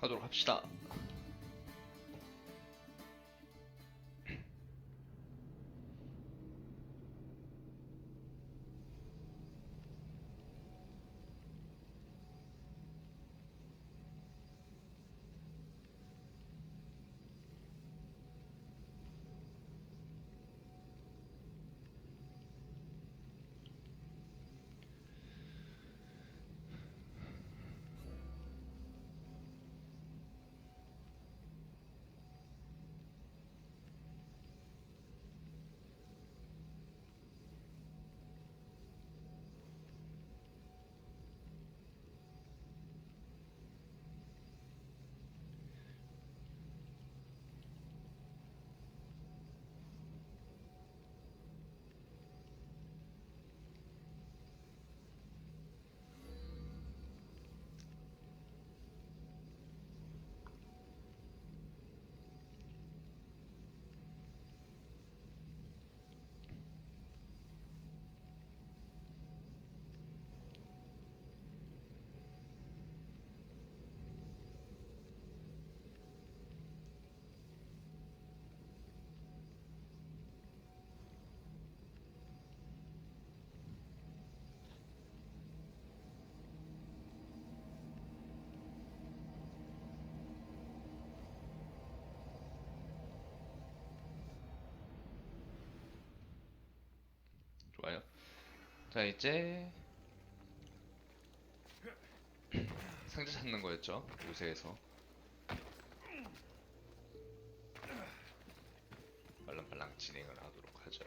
하도록 합시다. 좋아요. 자, 이제 상자 찾는 거였죠? 요새에서 말랑말랑 진행을 하도록 하죠.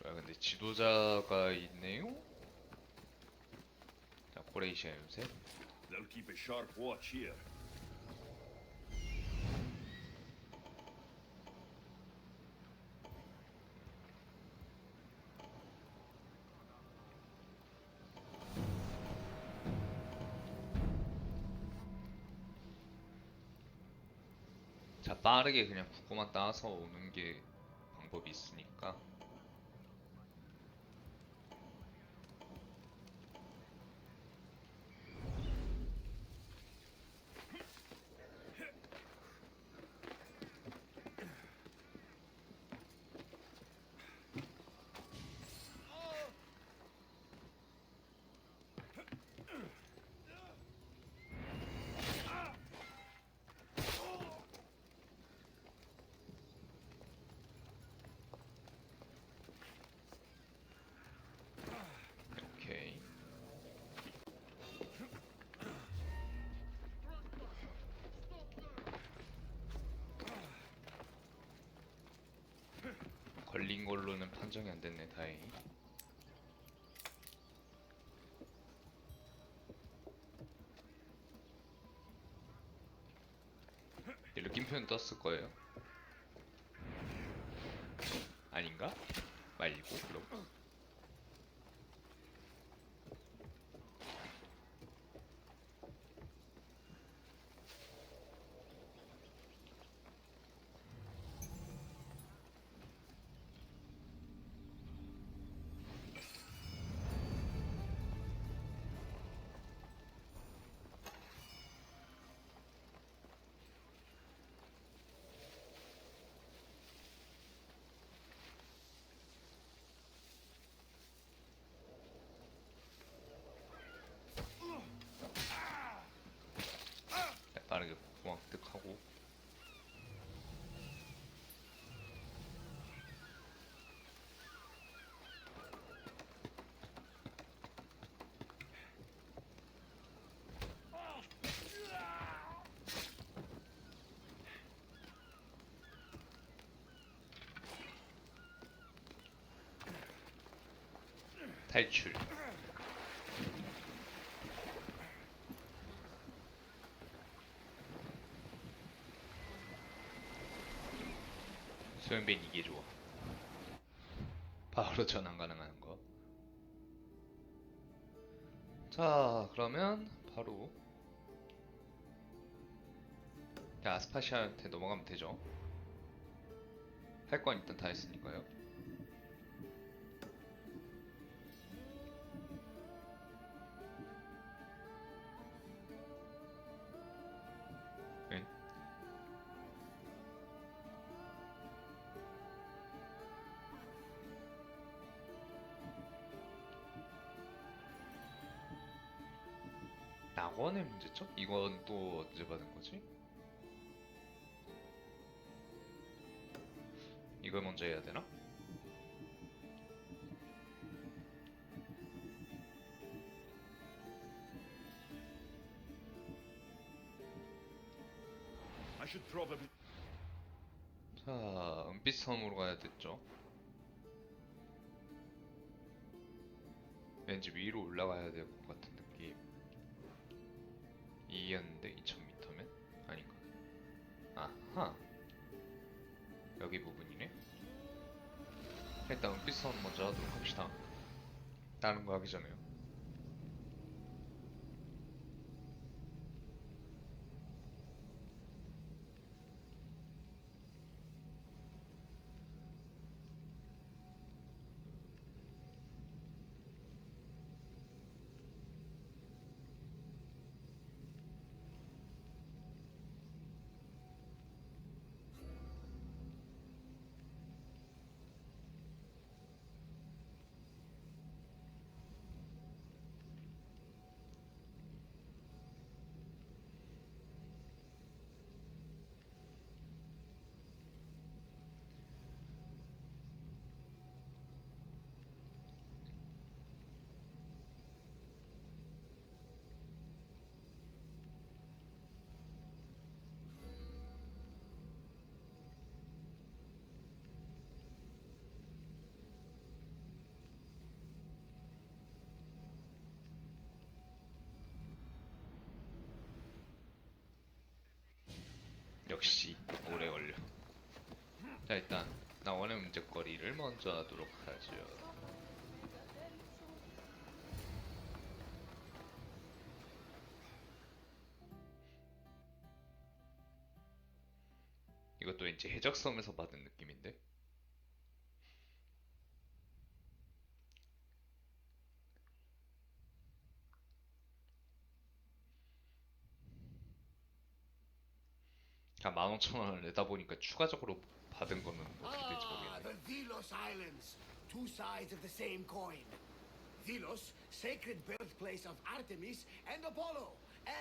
좋아요. 근데 지도자가 있네요? 자, 고레이시아 요새. They'll keep a sharp watch here. 자, 빠르게 그냥 국고만 따서 오는 게 방법이 있으니까. 오케이. 걸린 걸로는 판정이 안 됐네, 다행히. 느낌표는 떴을 거예요. 아닌가? 말고, 그럼. 빠르게 구멍 득하고. 탈출. 소연벤 이게 좋아. 바로 전환 가능한 거. 자, 그러면 바로 아스파시아한테 넘어가면 되죠. 할 건 일단 다 했으니까요. 네. 낙원의 문제점? 이건 또 언제 받은 거지? 이걸 먼저 해야 되나? I should probably. 자, 은빛 섬으로 가야 됐죠. 왠지 위로 올라가야 될 것 같은 느낌. 2였는데 2000m면? 아닌가? 아하, 여기 부분이네. 일단 은빛 섬 먼저 하도록 합시다. 다른 거 하기 전에요. 역시 오래 걸려. 자, 일단 나원의 문제거리를 먼저 하도록 하죠. 이것도 왠지 해적섬에서 받은 느낌인데. 한 15,000원을 내다 보니까 추가적으로 받은 거는 어떻게 될지 모르겠네. The Delos Islands, two sides of the same coin. Delos, sacred birthplace of Artemis and Apollo,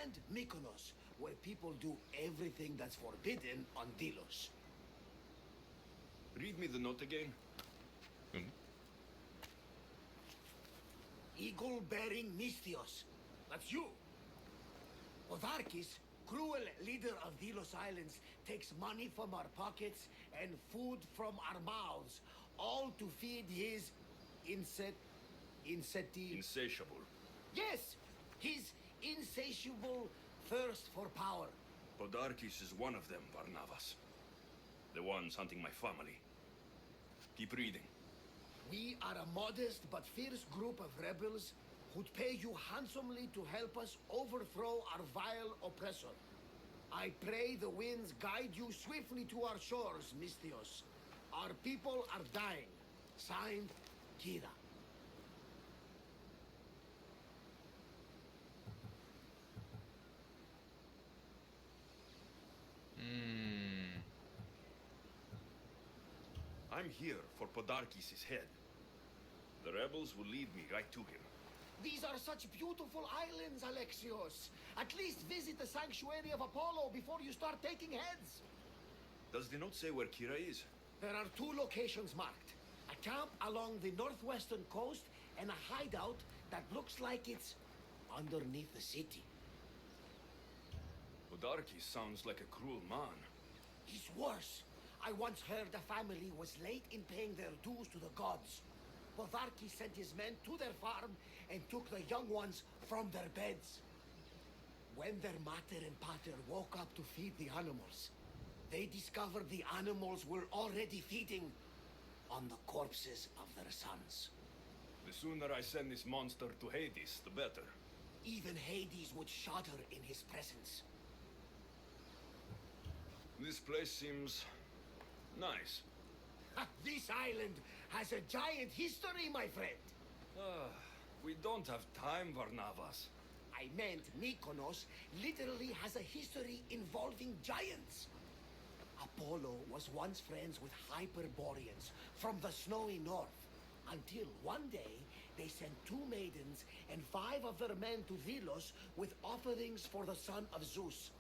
and Mykonos, where people do everything that's forbidden on Delos. Read me the note again. 응? Eagle-bearing Mystios. That's you. Otharkis, cruel leader of Delos Islands, takes money from our pockets and food from our mouths, all to feed his Insatiable. Yes, his insatiable thirst for power. Podarkis is one of them, Barnabas. The ones hunting my family. Keep reading. We are a modest but fierce group of rebels who'd pay you handsomely to help us overthrow our vile oppressor. I pray the winds guide you swiftly to our shores, Mystios. Our people are dying. Signed, Kira. I'm here for Podarkis' head. The rebels will lead me right to him. These are such beautiful islands, Alexios. At least visit the sanctuary of Apollo before you start taking heads. Does the note say where Kira is? There are two locations marked. A camp along the northwestern coast and a hideout that looks like it's underneath the city. Podarkis sounds like a cruel man. He's worse. I once heard the family was late in paying their dues to the gods. Potharki sent his men to their farm and took the young ones from their beds. When their mater and pater woke up to feed the animals, they discovered the animals were already feeding on the corpses of their sons. The sooner I send this monster to Hades, the better. Even Hades would shudder in his presence. This place seems nice. This island has a giant history, my friend. We don't have time, Varnavas. I meant Mykonos literally has a history involving giants. Apollo was once friends with Hyperboreans from the snowy north, until one day they sent 2 maidens and 5 of their men to Delos with offerings for the son of Zeus.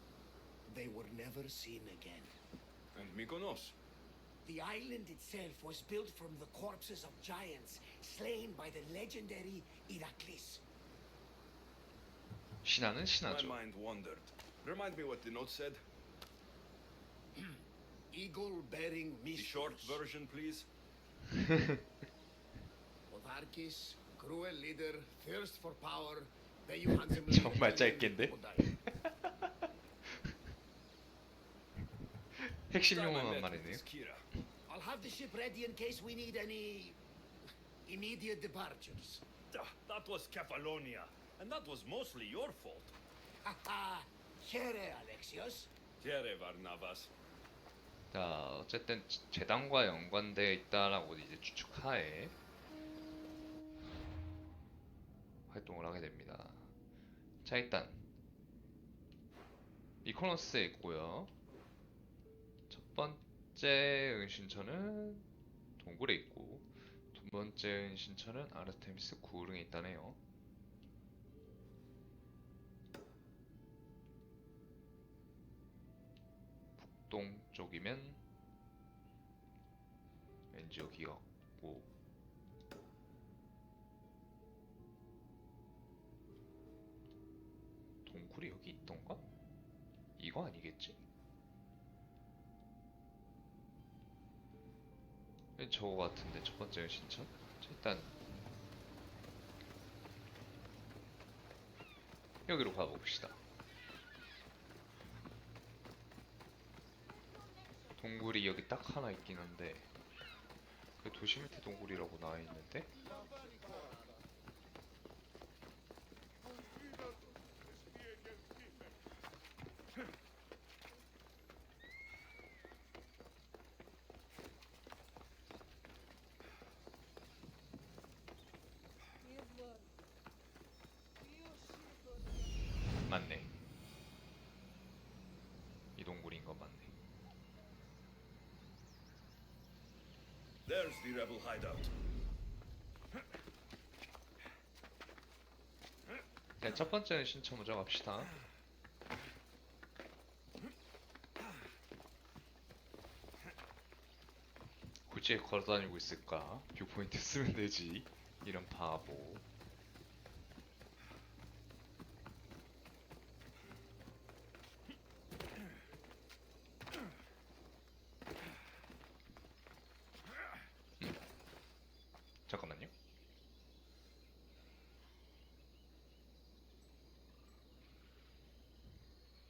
They were never seen again. And Mykonos. The island itself was built from the corpses of giants slain by the legendary Heracles. 신화는 My 신화죠. mind wandered. Remind me what the note said. Eagle-bearing The Mysteries. short version, please. Otharkis, cruel leader, thirst for power, pay you handsomely. 정말 짧겠는데? 핵심 Time I 용어만 met with 말이네요. this Kira. I'll have the ship ready in case we need any immediate departures. That was Kefalonia, and that was mostly your fault. Haha, here, Alexios. Here, Varnavas. 자, 어쨌든 재단과 연관되어 있다라고 이제 추측하에 활동을 하게 됩니다. 자, 일단 미코노스에 있고요. 첫 번째 은신처는 동굴에 있고, 두 번째 은신처는 아르테미스 구릉에 있다네요. 북동쪽이면 왠지 여기가 같고, 동굴이 여기 있던가? 이거 아니겠지? 저거 같은데, 첫 번째 신청? 일단 여기로 가봅시다. 동굴이 여기 딱 하나 있긴 한데, 그 도시 밑에 동굴이라고 나와 있는데? 맞네. 이 동굴인 거 맞네. There's the rebel hideout. 네, 첫 번째는 신청 먼저 갑시다. 굳이 걸어다니고 있을까? 뷰포인트 쓰면 되지. 이런 바보. 잠깐만요.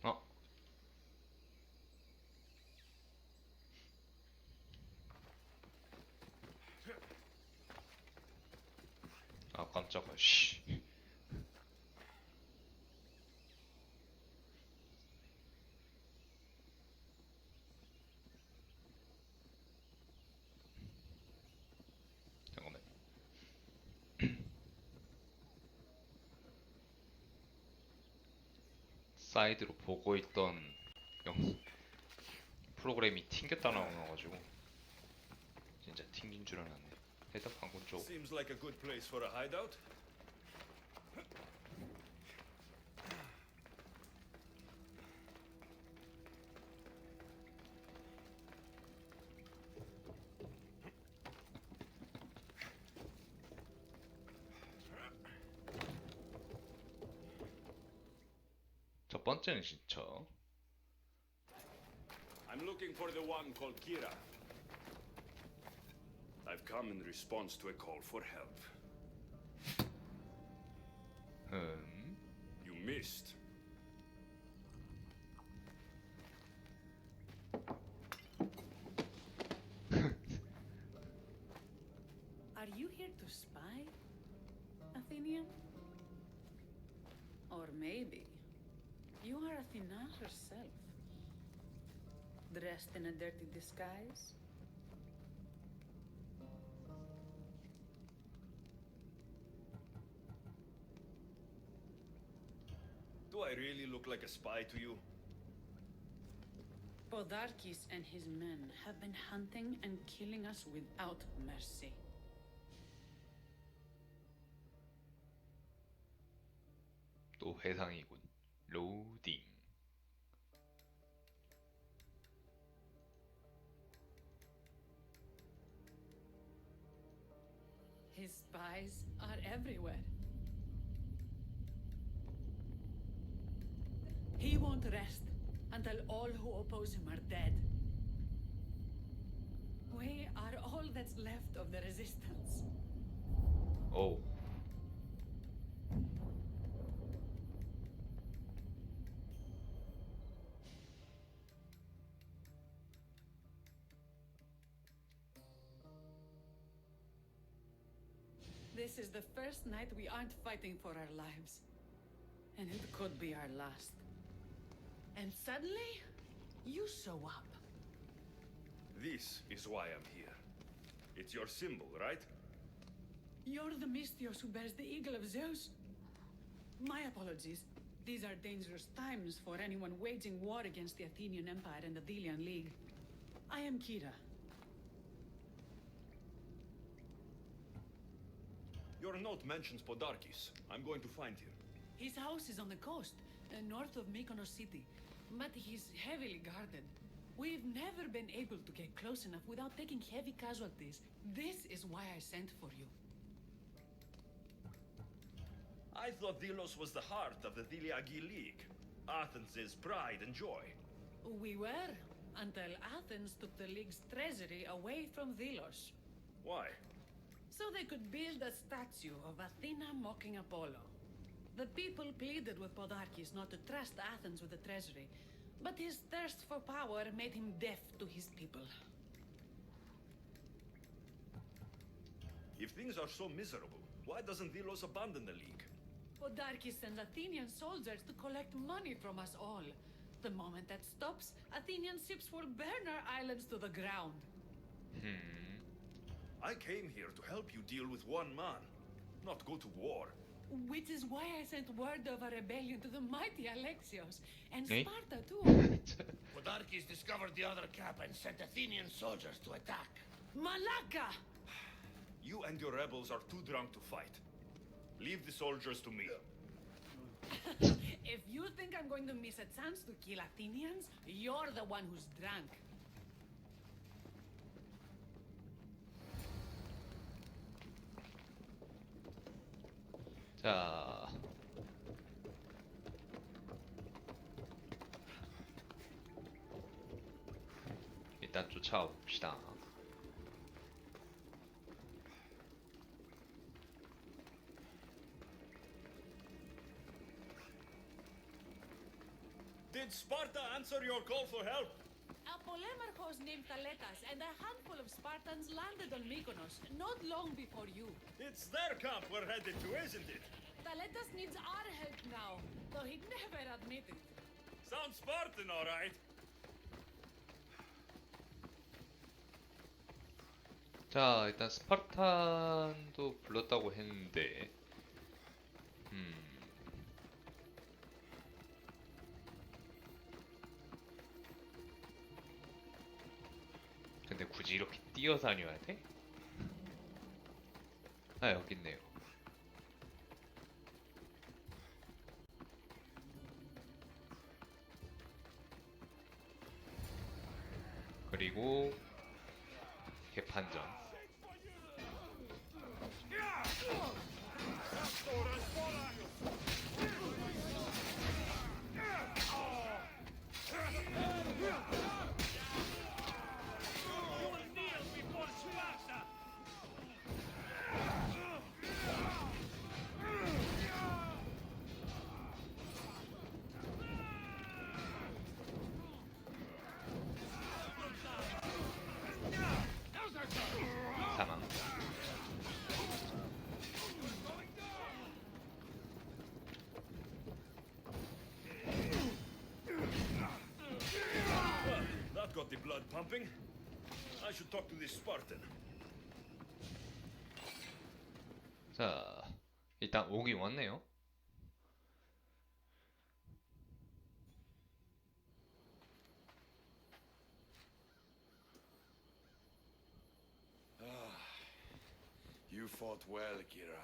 어? 아, 깜짝아. 씨. 잠깐만. 사이드로 보고 있던 프로그램이 튕겼다 나와가지고 진짜 튕긴 줄 알았네. 일단 방금 쪽. Seems like a good place for a hideout. 첫 번째는 신청. I'm looking for the one called Kira. I've come in response to a call for help. You missed. here to spy, Athenian? Or maybe you are Athena herself, dressed in a dirty disguise? Do I really look like a spy to you? Podarkis and his men have been hunting and killing us without mercy. 또 회상이군. 로딩. His spies are everywhere. He won't rest until all who oppose him are dead. We are all that's left of the resistance. 오. This is the first night we aren't fighting for our lives. And it could be our last. And suddenly, you show up. This is why I'm here. It's your symbol, right? You're the Mystios who bears the eagle of Zeus? My apologies. These are dangerous times for anyone waging war against the Athenian Empire and the Delian League. I am Kira. Your note mentions Podarkis. I'm going to find him. His house is on the coast, north of Mykonos city. But he's heavily guarded. We've never been able to get close enough without taking heavy casualties. This is why I sent for you. I thought Delos was the heart of the Deliagi League. Athens' pride and joy. We were, until Athens took the League's treasury away from Delos. Why? So they could build a statue of Athena mocking Apollo. The people pleaded with Podarkis not to trust Athens with the treasury, but his thirst for power made him deaf to his people. If things are so miserable, why doesn't Delos abandon the League? Podarkis sends Athenian soldiers to collect money from us all. The moment that stops, Athenian ships will burn our islands to the ground. I came here to help you deal with one man, not go to war. Which is why I sent word of a rebellion to the mighty Alexios, and Eh? Sparta too. Podarkis discovered the other camp and sent Athenian soldiers to attack. Malaka! You and your rebels are too drunk to fight. Leave the soldiers to me. If you think I'm going to miss a chance to kill Athenians, you're the one who's drunk. 자. 일단 쫓아와 봅시다. Did Sparta answer your call for help? A polemarchos named Thaletas and a handful of Spartans landed on Mykonos not long before you. It's their camp we're headed to, isn't it? Thaletas needs our help now, though he'd never admit it. Sounds Spartan, all right. 자, 일단 스파르탄도 불렀다고 했는데, 근데 굳이 이렇게 뛰어다녀야 돼? 아, 여기 있네요. 그리고 개판전. 사망. blood pumping. I should talk to this Spartan. 자, 일단 오긴 왔네요. You fought well, Kira.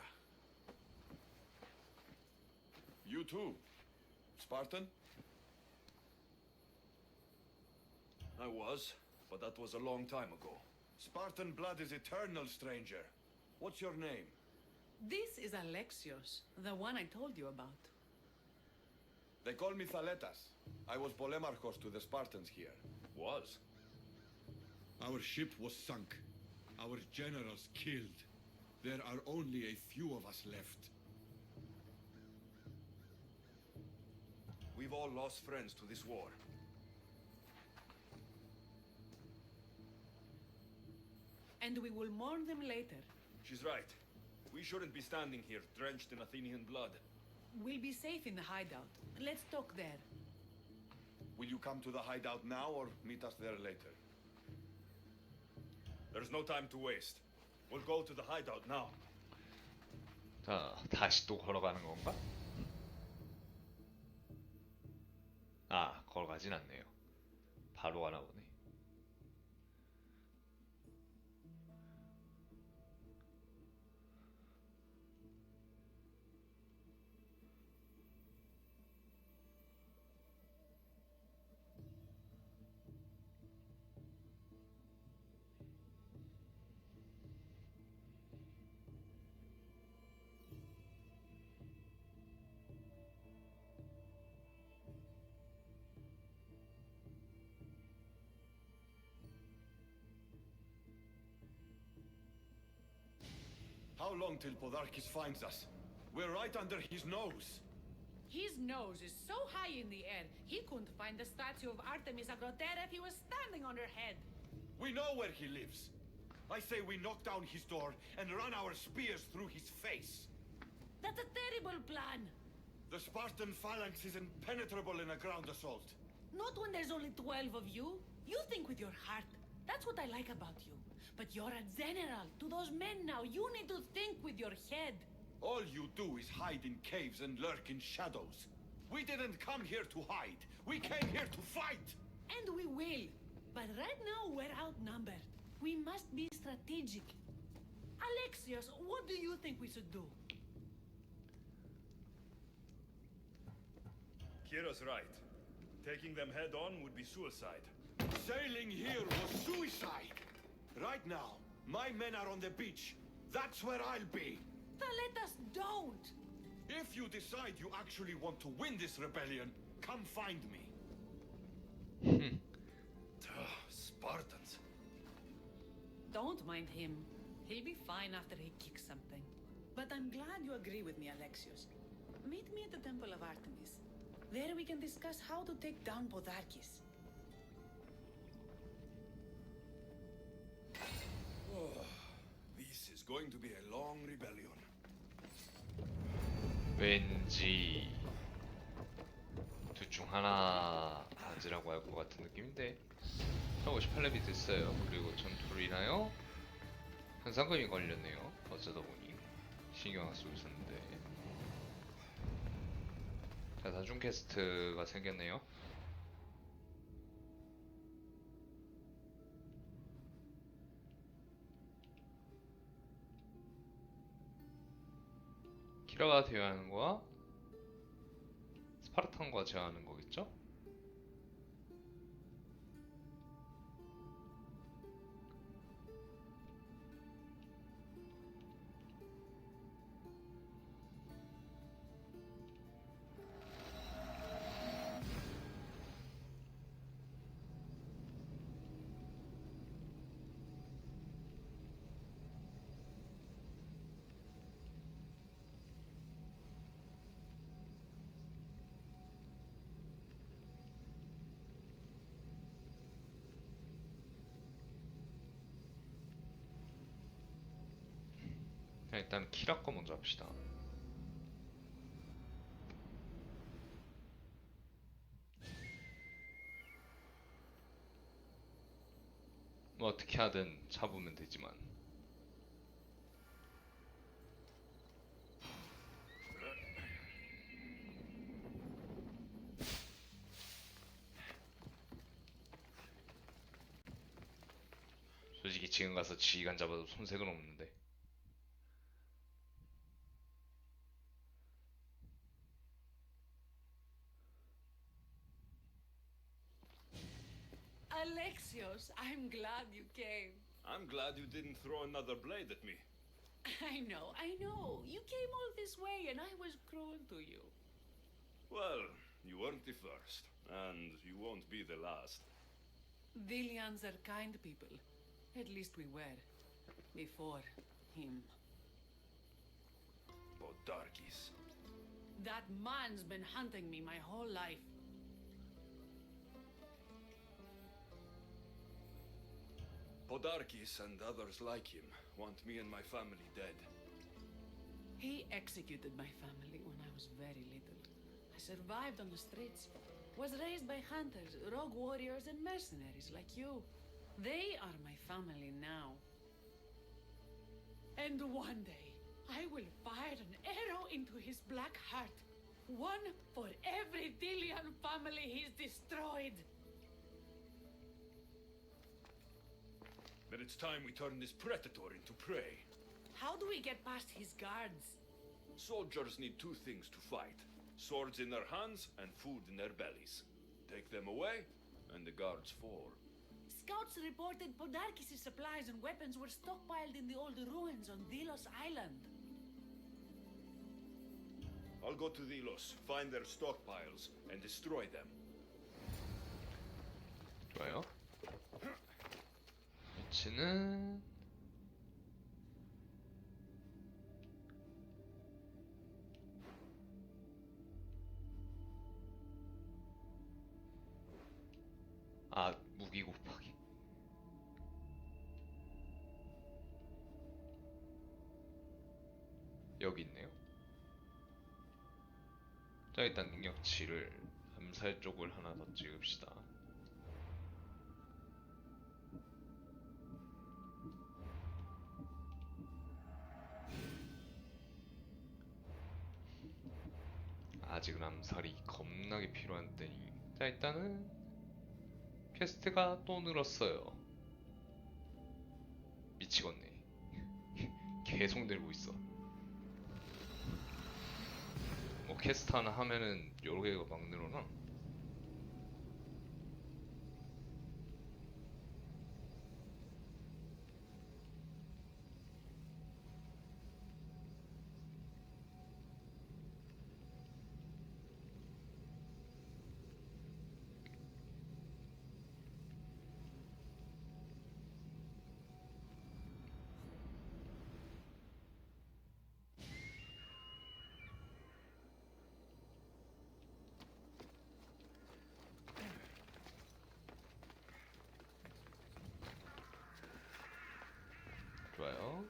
You too, Spartan? I was, but that was a long time ago. Spartan blood is eternal, stranger. What's your name? This is Alexios, the one I told you about. They call me Thaletas. I was Polemarchos to the Spartans here. Was? Our ship was sunk. Our generals killed. There are only a few of us left. We've all lost friends to this war. And we will mourn them later. She's right. We shouldn't be standing here, drenched in Athenian blood. We'll be safe in the hideout. Let's talk there. Will you come to the hideout now or meet us there later? There's no time to waste. We'll go to the hideout now. 자, 다시 또 걸어가는 건가? 아, 걸어가진 않네요. 바로 가나 보네. How long till Podarkis finds us? We're right under his nose. His nose is so high in the air, he couldn't find the statue of Artemis Agrotera if he was standing on her head. We know where he lives. I say we knock down his door and run our spears through his face. That's a terrible plan. The Spartan phalanx is impenetrable in a ground assault. Not when there's only 12 of you. You think with your heart. That's what I like about you. But you're a general. To those men now, you need to think with your head. All you do is hide in caves and lurk in shadows. We didn't come here to hide. We came here to fight. And we will. But right now, we're outnumbered. We must be strategic. Alexios, what do you think we should do? Kira's right. Taking them head on would be suicide. Sailing here was suicide. Right now, my men are on the beach. That's where I'll be. Let us don't. If you decide you actually want to win this rebellion, come find me. Spartans. Don't mind him. He'll be fine after he kicks something. But I'm glad you agree with me, Alexios. Meet me at the Temple of Artemis. There we can discuss how to take down Podarkis. This is going to be a long rebellion. 왠지 둘 중 하나 맞으라고 할 것 같은 느낌인데 1058렙이 됐어요. 그리고 전투로 인하여 현상금이 걸렸네요. 어쩌다 보니 신경 안 쓰고 있었는데. 자, 다중 퀘스트가 생겼네요. 키라가 대화하는 거와 스파르탄과 제어하는 거겠죠? 자, 일단 키라 거 먼저 합시다. 뭐 어떻게 하든 잡으면 되지만. 솔직히 지금 가서 지휘관 잡아도 손색은 없는데. Alexios, I'm glad you came. I'm glad you didn't throw another blade at me. I know. You came all this way and I was cruel to you. Well, you weren't the first, and you won't be the last. Dilians are kind people. At least we were. Before him. Podarkis. That man's been hunting me my whole life. Podarkis and others like him want me and my family dead. He executed my family when I was very little. I survived on the streets. Was raised by hunters, rogue warriors, and mercenaries like you. They are my family now. And one day, I will fire an arrow into his black heart. One for every Dilian family he's destroyed. Then it's time we turn this predator into prey. How do we get past his guards? Soldiers need two things to fight. Swords in their hands and food in their bellies. Take them away, and the guards fall. Scouts reported Podarkis' supplies and weapons were stockpiled in the old ruins on Delos Island. I'll go to Delos, find their stockpiles, and destroy them. 좋아요. 위치는 무기 곱하기. 여기 있네요. 자, 일단 능력치를 암살 쪽을 하나 더 찍읍시다. 아직은 암살이 겁나게 필요한 때니. 자, 일단은 퀘스트가 또 늘었어요. 미치겠네. 계속 늘고 있어. 뭐 퀘스트 하나 하면은 여러 개가 막 늘어나. 좋아요.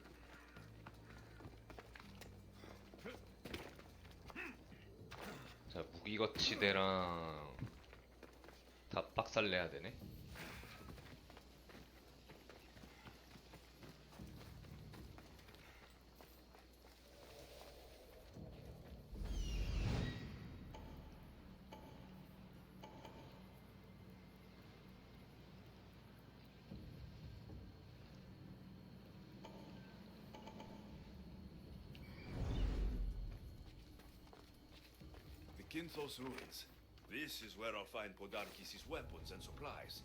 자, 무기거치대랑 다 빡살내야 되네. Kinthos ruins. This is where I'll find Podarkis' weapons and supplies.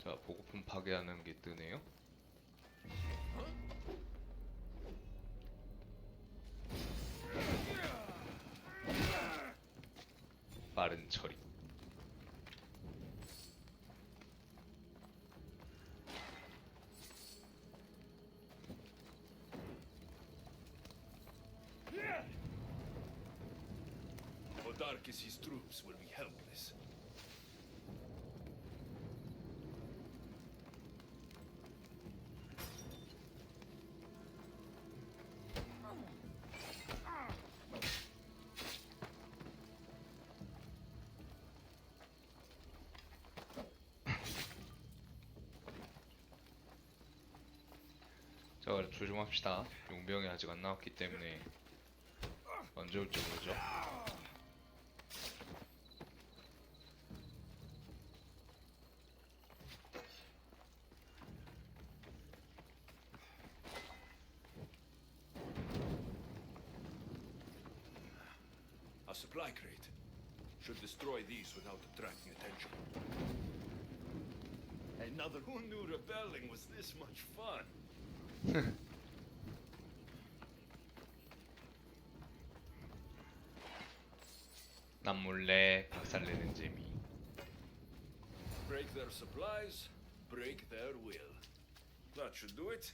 자, 보급품 파괴하는 게 뜨네요. 빠른 처리. Podarkis' troops will be helpless. 자, 조심합시다. 용병이 아직 안 나왔기 때문에 언제 올지 모르죠. A supply crate. Should destroy these without attracting attention. Another. Who knew rebelling was this much fun? 남몰래 박살내는 재미. Break their supplies, break their will. That should do it.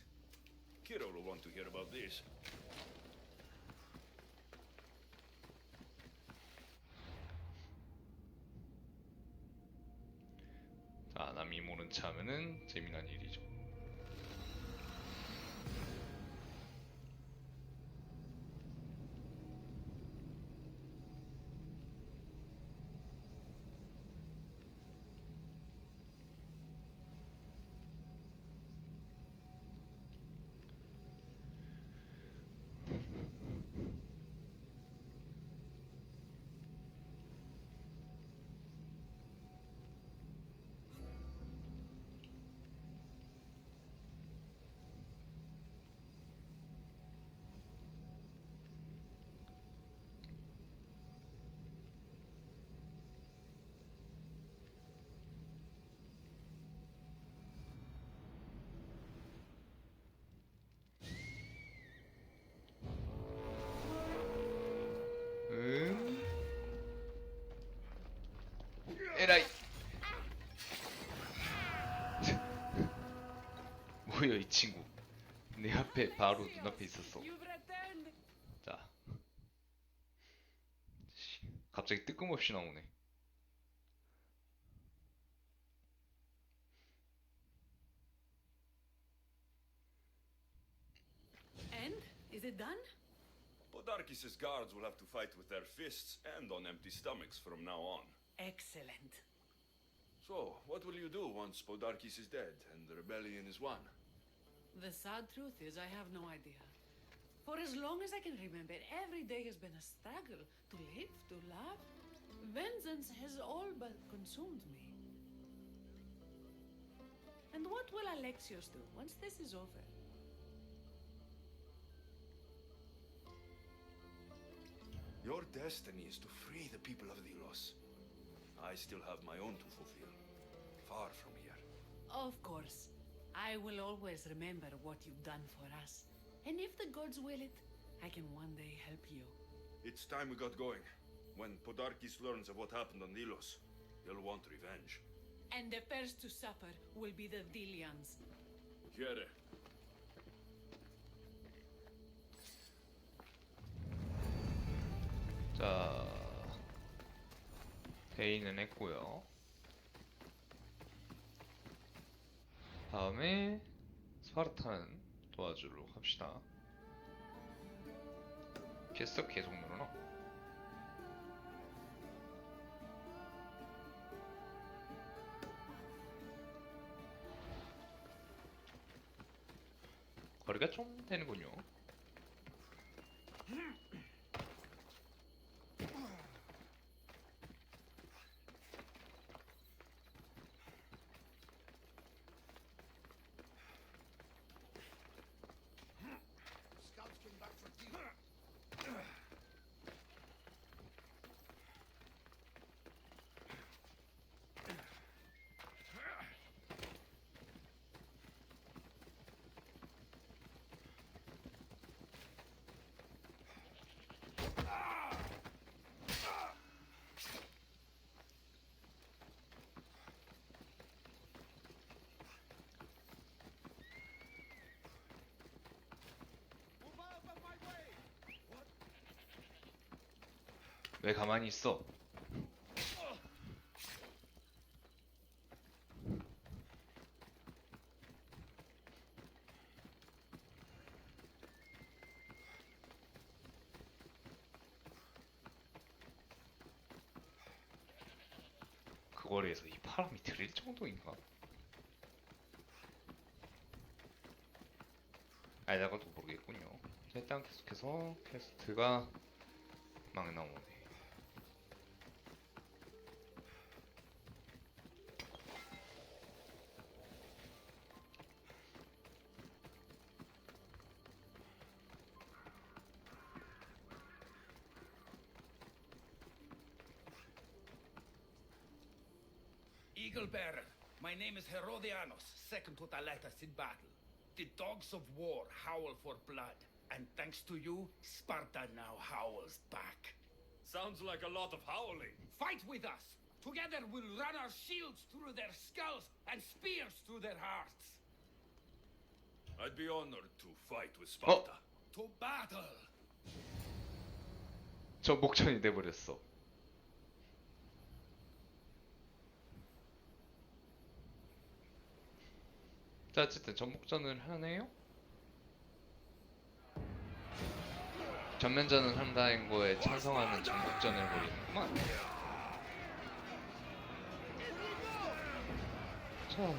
Kiro will want to hear about this. 자, 남이 모른 체 하면은 재미난 일이죠. 에라이. 뭐야 이 친구. 내 앞에 바로 눈앞에 있었어. You've returned. 자, 갑자기 뜬금없이 나오네. And is it done? Podarkis's guards will have to fight with their fists and on empty stomachs from now on. Excellent. So, what will you do once Podarkis is dead and the rebellion is won? The sad truth is, I have no idea. For as long as I can remember, every day has been a struggle to live, to love. Vengeance has all but consumed me. And what will Alexios do once this is over? Your destiny is to free the people of Delos. I still have my own to fulfill, far from here. Of course. I will always remember what you've done for us. And if the gods will it, I can one day help you. It's time we got going. When Podarkis learns of what happened on Delos, he'll want revenge. And the first to suffer will be the Dilians. Here. 자, 회의는 했고요. 다음에 스파르타는 도와주러 갑시다. 퀘스트 계속 늘어나. 거리가 좀 되는군요. Scouts came back for tea. 왜 가만히 있어? 그 거리에서 이 바람이 들릴 정도인가? 알다가도 모르겠군요. 자, 일단 계속해서 퀘스트가 막 나오네. Eagle Bearer, my name is Herodianos, second to Thaletas in battle. The dogs of war howl for blood, and thanks to you, Sparta now howls back. Sounds like a lot of howling. Fight with us! Together we'll run our shields through their skulls and spears through their hearts. I'd be honored to fight with Sparta. To battle! 저 목전이 돼버렸어. 자, 어쨌든 전복전을 하네요? 전면전을 한다는 거에 찬성하는 전복전을 벌이는구만. 자.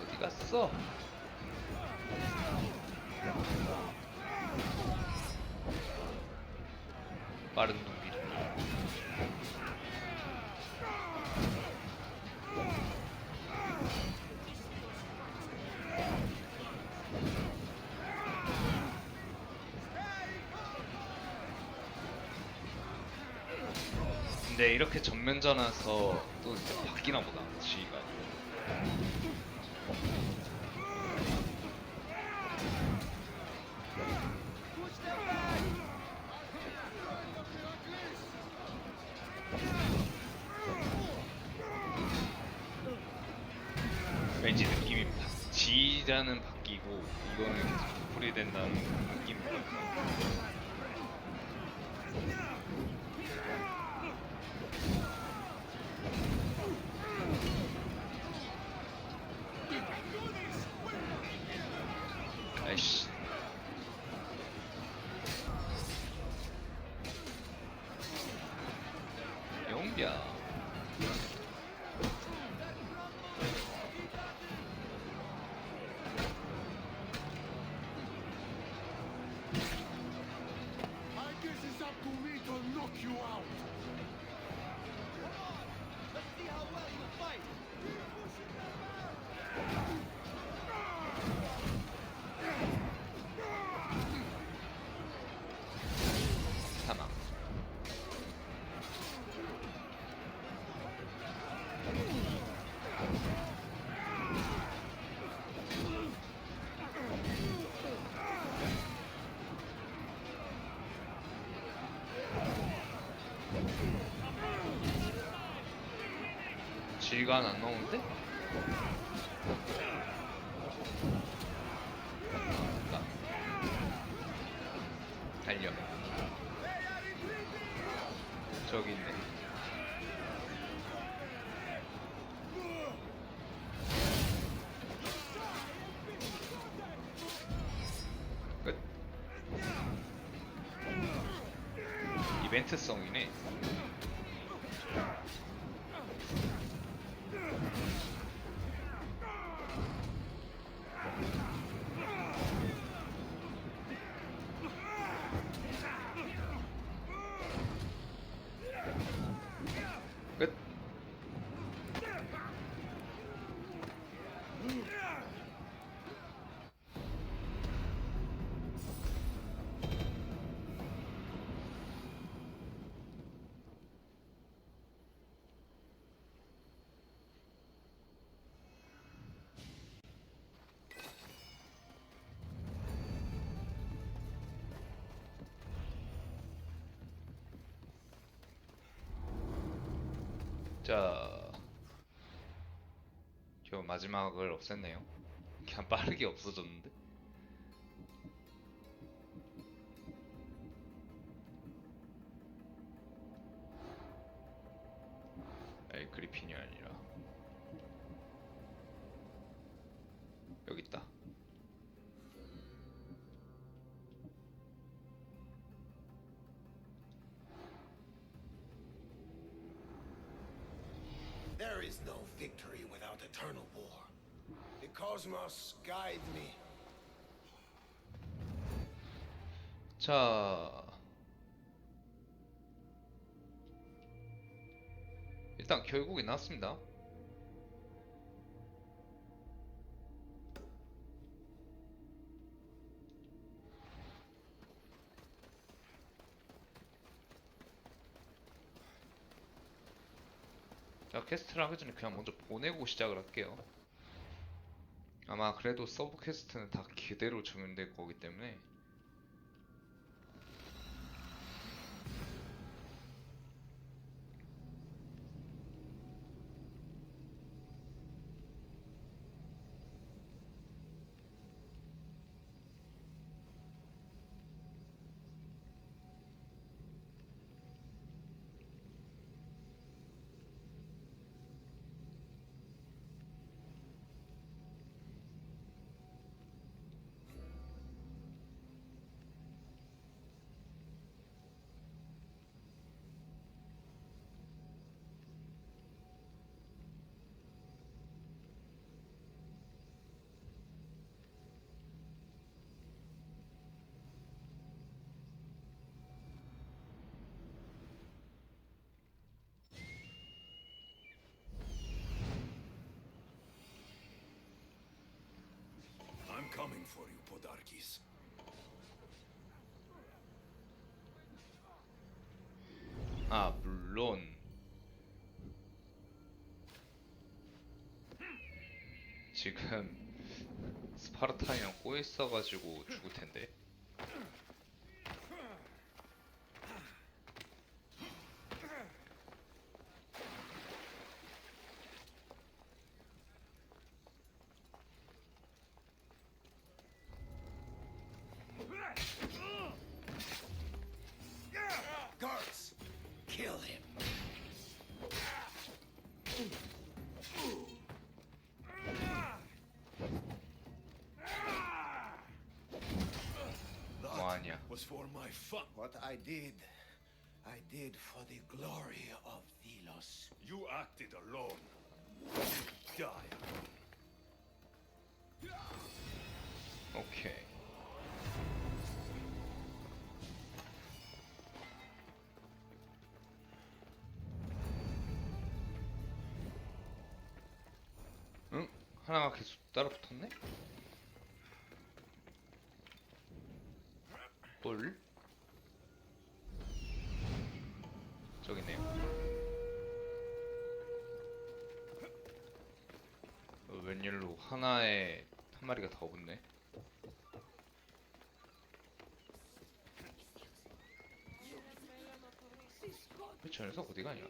어디 갔어? 빠른 눈길. 근데 이렇게 전면전에서 또 바뀌나 보다, 지휘가. 왠지 느낌이 지휘자는 바뀌고 이거는 계속 풀이된다는 느낌이 들어서. 아이씨. 용비야. I guess it's up to me to knock you out. 사망. 지휘관 안 나오는데? 나. 달려. 저기 있네. 끝. 이벤트성이네. 끝. 자, 겨우 마지막을 없앴네요. 그냥 빠르게 없어졌는데? 아이 그리핀이 아니라 여기 있다. There is no victory without eternal war. The cosmos guide me. 자, 일단 결국에 나왔습니다. 자, 퀘스트를 하기 전에 그냥 먼저 보내고 시작을 할게요. 아마 그래도 서브 퀘스트는 다 그대로 적용될 거기 때문에. I'm coming for you, Podarkis. 아, 물론 지금 스파르타이랑 꼬여 있어가지고 죽을 텐데. Guards, kill him. 뭐하냐? Was for my fun. What I did for the glory of Delos. You acted alone. Die. 오케이. 응? 하나가 계속 따라 붙었네? 볼? 저기네요. 웬일로 하나에 한 마리가 더 붙네. 저 녀석 어디 가냐?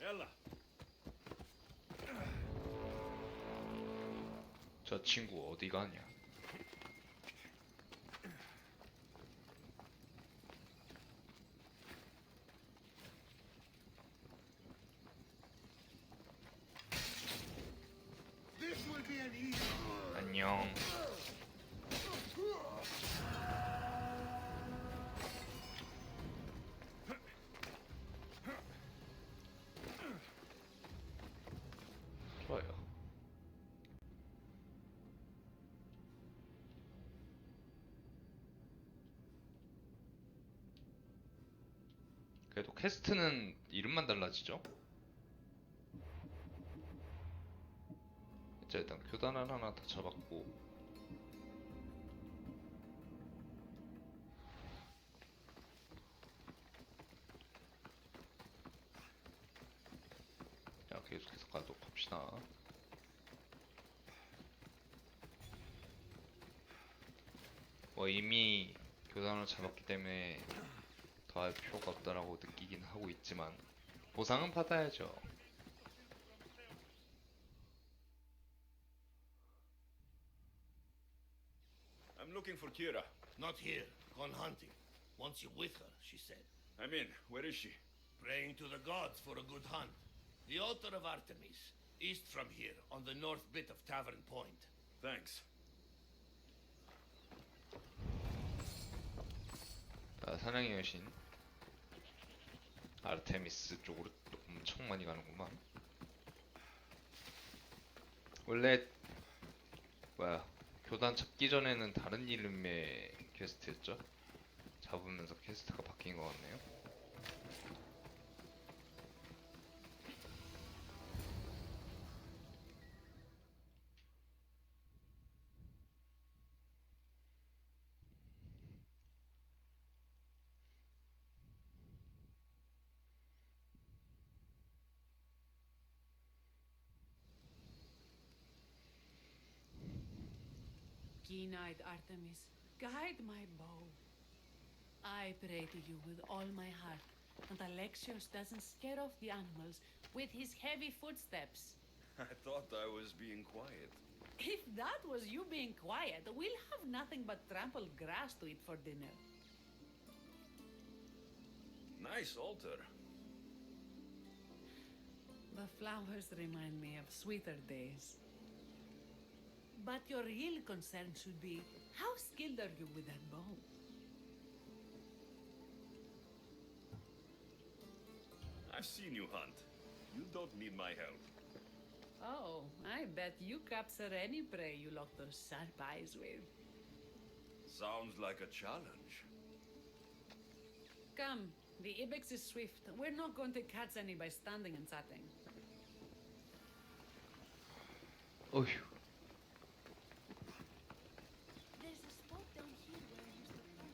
Ella. 저 친구 어디 가냐? This will be an easy. 안녕. 좋아요. 그래도 퀘스트는 이름만 달라지죠? 자, 일단 교단을 하나 더 잡았고. 자, 계속해서 가도록 합시다. 이미 교단을 잡았기 때문에 더 할 필요가 없다라고 느끼긴 하고 있지만 보상은 받아야죠. I'm looking for Kira. Not here. Gone hunting. Wants you with her, she said. I'm in. Where is she? Praying to the gods for a good hunt. The altar of Artemis, east from here, on the north bit of Tavern Point. Thanks. 사냥의 여신 아르테미스 쪽으로 또 엄청 많이 가는구만. 원래 뭐야 교단 잡기 전에는 다른 이름의 퀘스트였죠? 잡으면서 퀘스트가 바뀐 것 같네요. Keen-eyed Artemis, guide my bow. I pray to you with all my heart, and Alexios doesn't scare off the animals with his heavy footsteps. I thought I was being quiet. If that was you being quiet, we'll have nothing but trampled grass to eat for dinner. Nice altar. The flowers remind me of sweeter days. But your real concern should be, how skilled are you with that bow? I've seen you hunt. You don't need my help. Oh, I bet you capture any prey you lock those sharp eyes with. Sounds like a challenge. Come, the ibex is swift. We're not going to catch any by standing and chatting. 어휴. There's a spot down here where I used to hunt with the young man.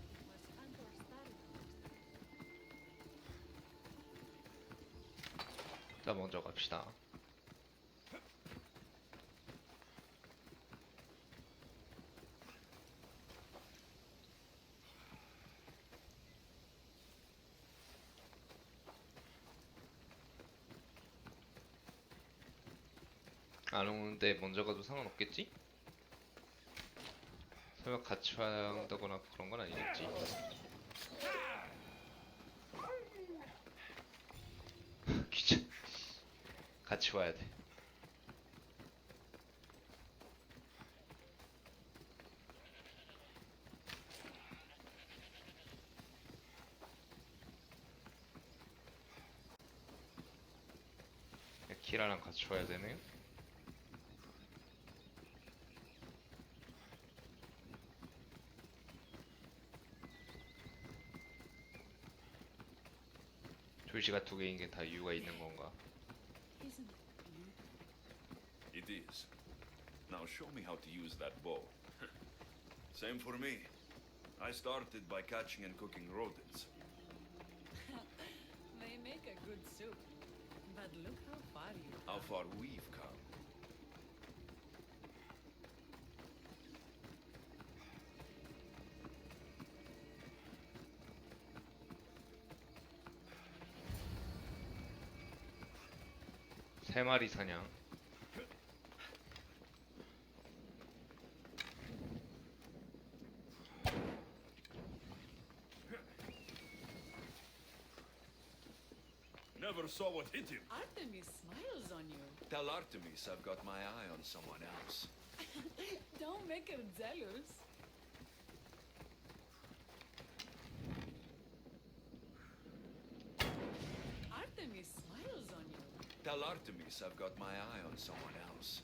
It was Andor Stark. 자, 먼저 갑시다. 안 오는데 먼저 가도 상관없겠지? 설마 같이 와야 한다거나 그런 건 아니겠지? 귀찮. 같이 와야 돼. 키라랑 같이 와야 되네요. 조시가 두 개인 게 다 이유가 있는 건가? Isn't it beautiful? It is. Now show me how to use that bow. Same for me. I started by catching and cooking rodents. They make a good soup. But look how far you've How come. far we've come. 세 마리 사냥. Never saw what hit him. Artemis smiles on you. Tell Artemis I've got my eye on someone else. Don't make her jealous. Artemis smiles on you. Tell Artemis I've got my eye on someone else.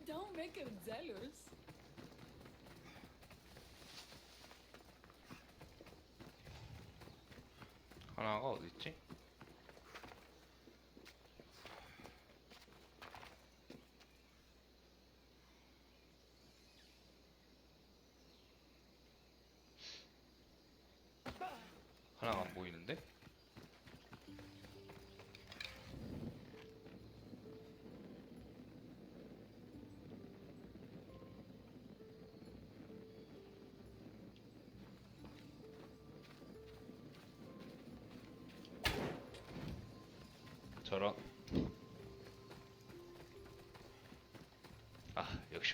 Don't make her jealous. 하나가 어디 있지? 하나가 안 보이는데?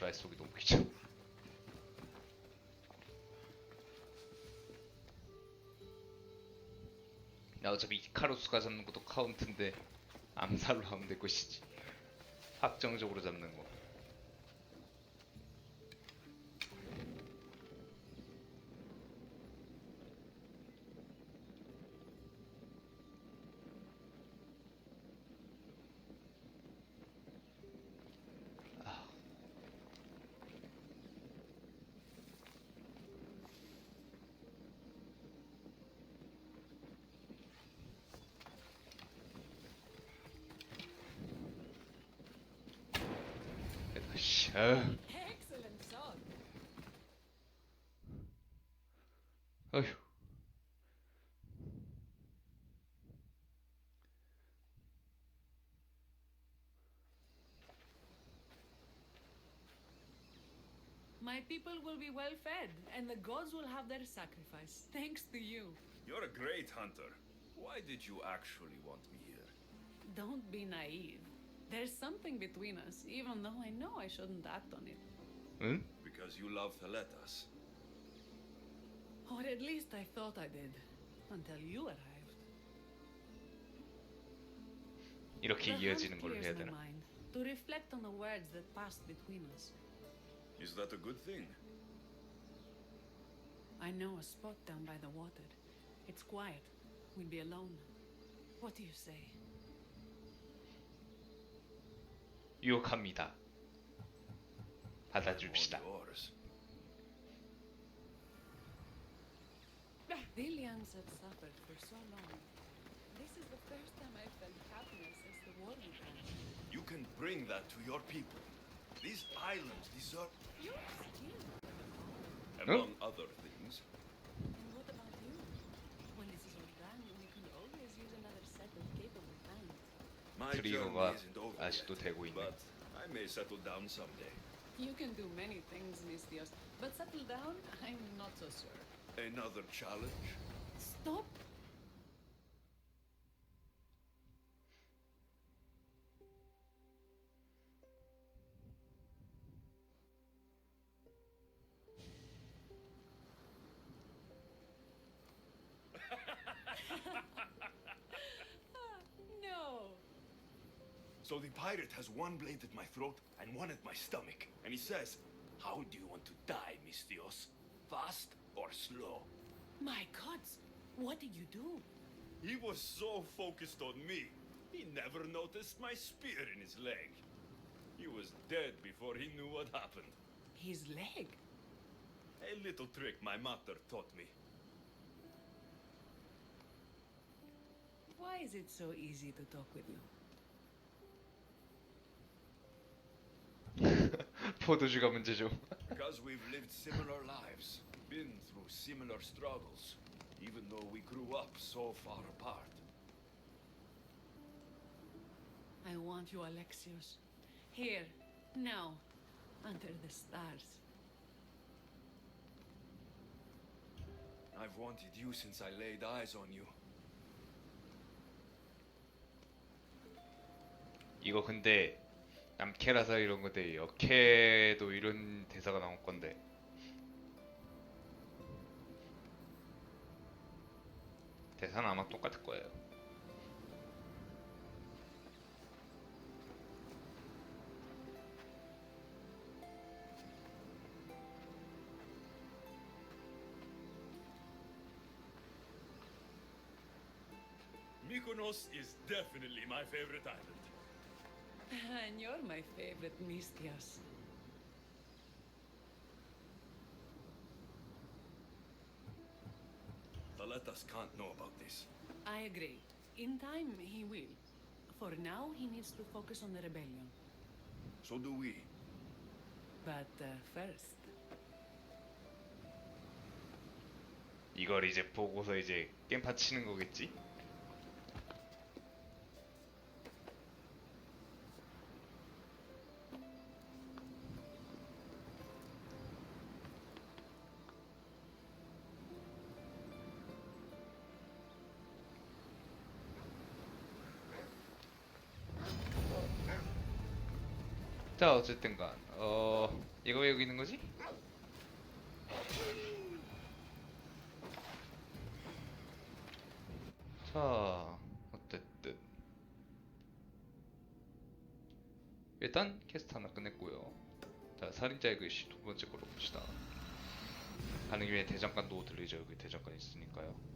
말 속이 너무 귀찮아. 나 어차피 이카루스가 잡는 것도 카운트인데 암살로 하면 될 것이지. 확정적으로 잡는 거. 씨, Excellent song. 어휴. My people will be well fed, and the gods will have their sacrifice, thanks to you. You're a great hunter. Why did you actually want me here? Don't be naive. There's something between us, even though I know I shouldn't act on it. 응? Because you love Theletas. Or at least I thought I did, until you arrived. 이렇게 The 이어지는 hunt 걸로 해야 clears my 되나? mind, to reflect on the words that passed between us. Is that a good thing? I know a spot down by the water. It's quiet. We'll be alone. What do you say? 유혹합니다. 받아줍시다. All yours. Billions have suffered for so long. This is the first time I've felt happiness since the war began. You can bring that to your people. These islands deserve, You're still. among other things. And what about you? When this is all done, we can always use another set of capable hands. My 트리거가 journey isn't over 아직도 yet, 되고 있네. but I may settle down someday. You can do many things, Mistios, but settle down, I'm not so sure. Another challenge? Stop! No! So the pirate has one blade at my throat and one at my stomach. And he says, how do you want to die, Mistios? Fast or slow? My gods, what did you do? He was so focused on me, he never noticed my spear in his leg. He was dead before he knew what happened. His leg? A little trick my mother taught me. Why is it so easy to talk with you? 포도주가 문제죠. Because we've lived similar lives, been through similar struggles, even though we grew up so far apart. I want you, Alexios. Here, now, under the stars. I've wanted you since I laid eyes on you. 이거 근데 남캐라서 이런 건데 역캐도 이런 대사가 나올 건데. 대사는 아마 똑같을 거예요. Mykonos is definitely my favorite island. And you're my favorite, Mistios. Theletas can't know about this. I agree. In time, he will. For now, he needs to focus on the rebellion. So do we. But first, 이걸 이제 보고서 이제 게임판 치는 거겠지? 자 어쨌든간 얘가 왜 여기 있는 거지? 자, 어쨌든 일단 퀘스트 하나 끝냈고요. 자, 살인자의 글씨 두 번째 걸로 봅시다. 가는 김에 대장간도 들리죠. 여기 대장간 있으니까요.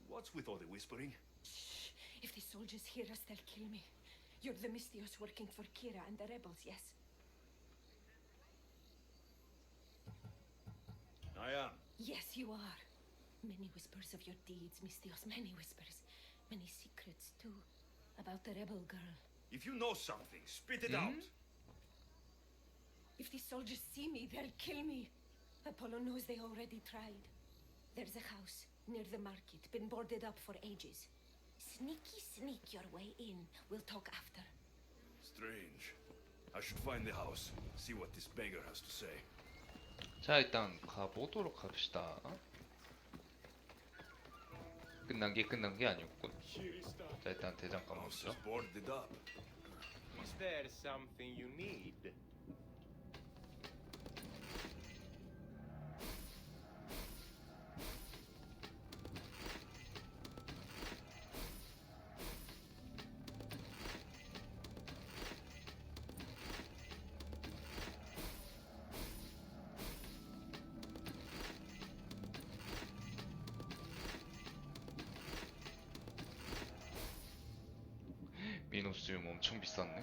What's with all the whispering? Shh. If the soldiers hear us, they'll kill me. You're the Mystios working for Kira and the rebels, yes? I am. Yes, you are. Many whispers of your deeds, Mystios. Many whispers. Many secrets, too. About the rebel girl. If you know something, spit it out. If the soldiers see me, they'll kill me. Apollo knows they already tried. There's a house near the market, been boarded up for ages. Sneak your way in. We'll talk after. Strange. I should find the house, see what this beggar has to say. 자, 일단 가보도록 합시다. 끝난 게 아니었군. 자, 일단 대장간 House 먼저. is boarded up. Is there something you need? 미노스움 엄청 비쌌네.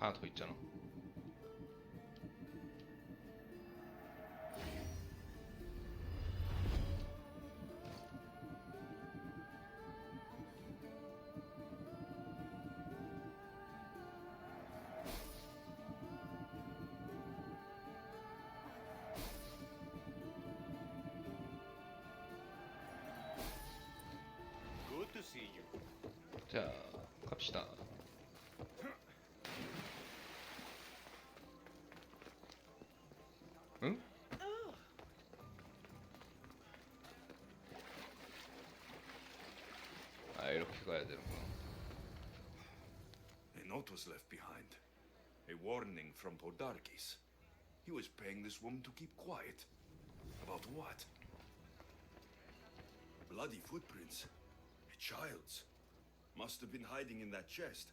하나 더 있잖아. Good to see you. 자, 갑시다. 응? 아, 이렇게 가야 되는구나. A note was left behind. A warning from Podarkis. He was paying this woman to keep quiet. About what? Bloody footprints. A child's. Must have been hiding in that chest.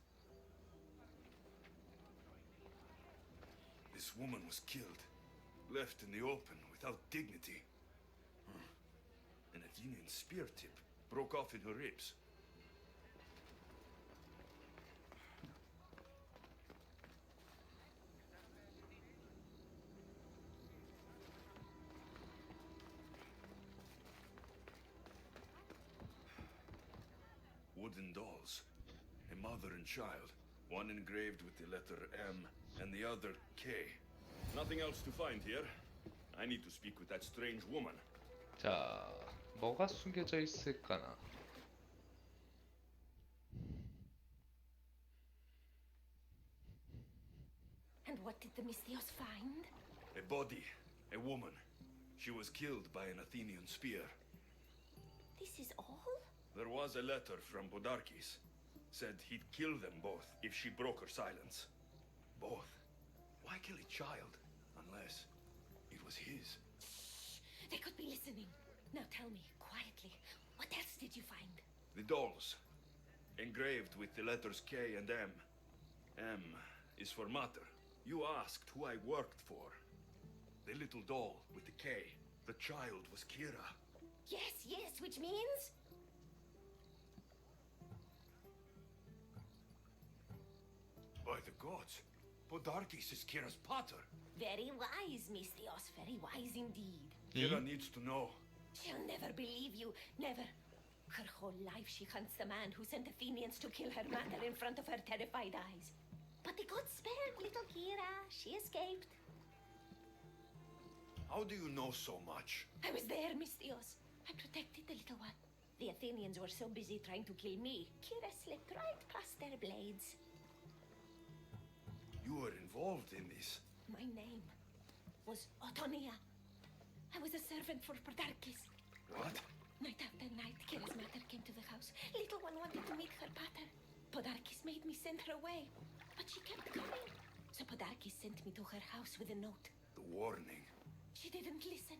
This woman was killed. Left in the open without dignity. An Athenian spear tip broke off in her ribs. wooden dolls. A mother and child. One engraved with the letter M and the other K. Nothing else to find here. I need to speak with that strange woman. 자, 뭐가 숨겨져 있을까나? And what did the Mystios find? A body. A woman. She was killed by an Athenian spear. This is all? There was a letter from Podarkes. Said he'd kill them both if she broke her silence. Both. Why kill a child? Unless it was his. They could be listening. Now tell me, quietly, what else did you find? The dolls. Engraved with the letters K and M. M is for mater. You asked who I worked for. The little doll with the K. The child was Kira. Yes, yes, which means? By the gods, Podarkes is Kira's pater. Very wise, Mystios, very wise indeed. Kira needs to know. She'll never believe you, never. Her whole life she hunts the man who sent Athenians to kill her mater in front of her terrified eyes. But the gods spared little Kira. She escaped. How do you know so much? I was there, Mystios. I protected the little one. The Athenians were so busy trying to kill me, Kira slipped right past their blades. You were involved in this. My name was Otonia. I was a servant for Podarkes. What? Night after night, Kira's mother came to the house. Little one wanted to meet her pater. Podarkes made me send her away, but she kept coming. So Podarkes sent me to her house with a note. The warning. She didn't listen.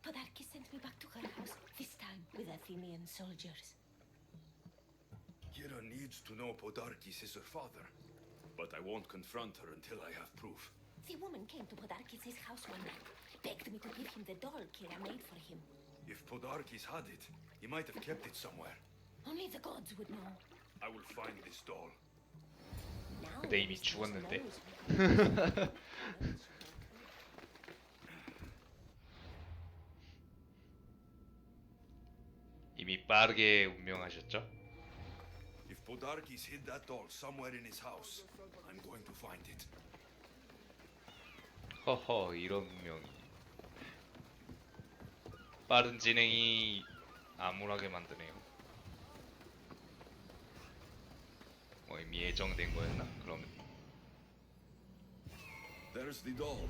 Podarkes sent me back to her house, this time with Athenian soldiers. Kira needs to know Podarkes is her father. But I won't confront her until I have proof. The woman came to Podarkes' house one night, begged me to give him the doll Kira made for him. If Podarkes had it, he might have kept it somewhere. Only the gods would know. I will find this doll. Now 근데 이미 Mystios 죽었는데. knows. 이미 빠르게 운명하셨죠? If Podarkes hid that doll somewhere in his house, I'm going to find it. 허허, 이런 운명이. 빠른 진행이 암울하게 만드네요. 뭐 이미 예정된 거였나? 그러면 There's the doll.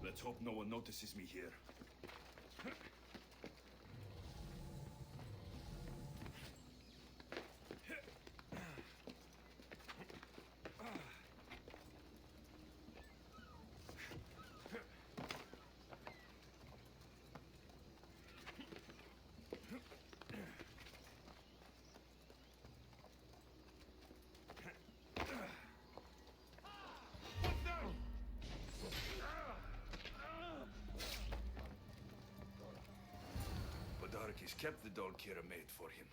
Let's hope no one notices me here. Podarkes kept the doll Kira made for him.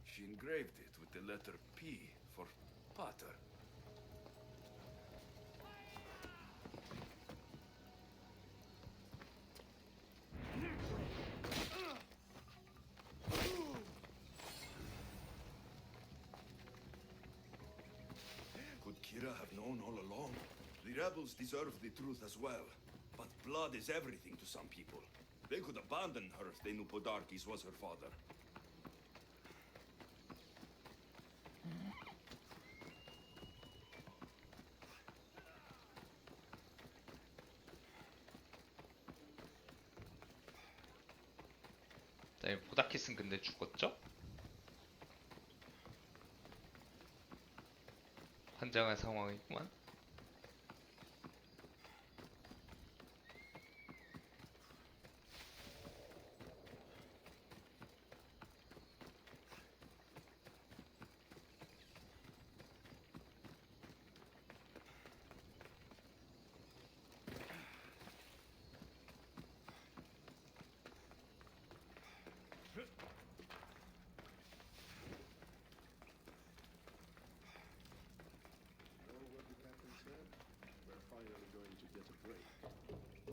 She engraved it with the letter P for Pater. Could Kira have known all along? The rebels deserve the truth as well. But blood is everything to some people. They could abandon her if they knew Podarkes was her father. 그다음에 보다키스는 근데 죽었죠? 환장한 상황이구만.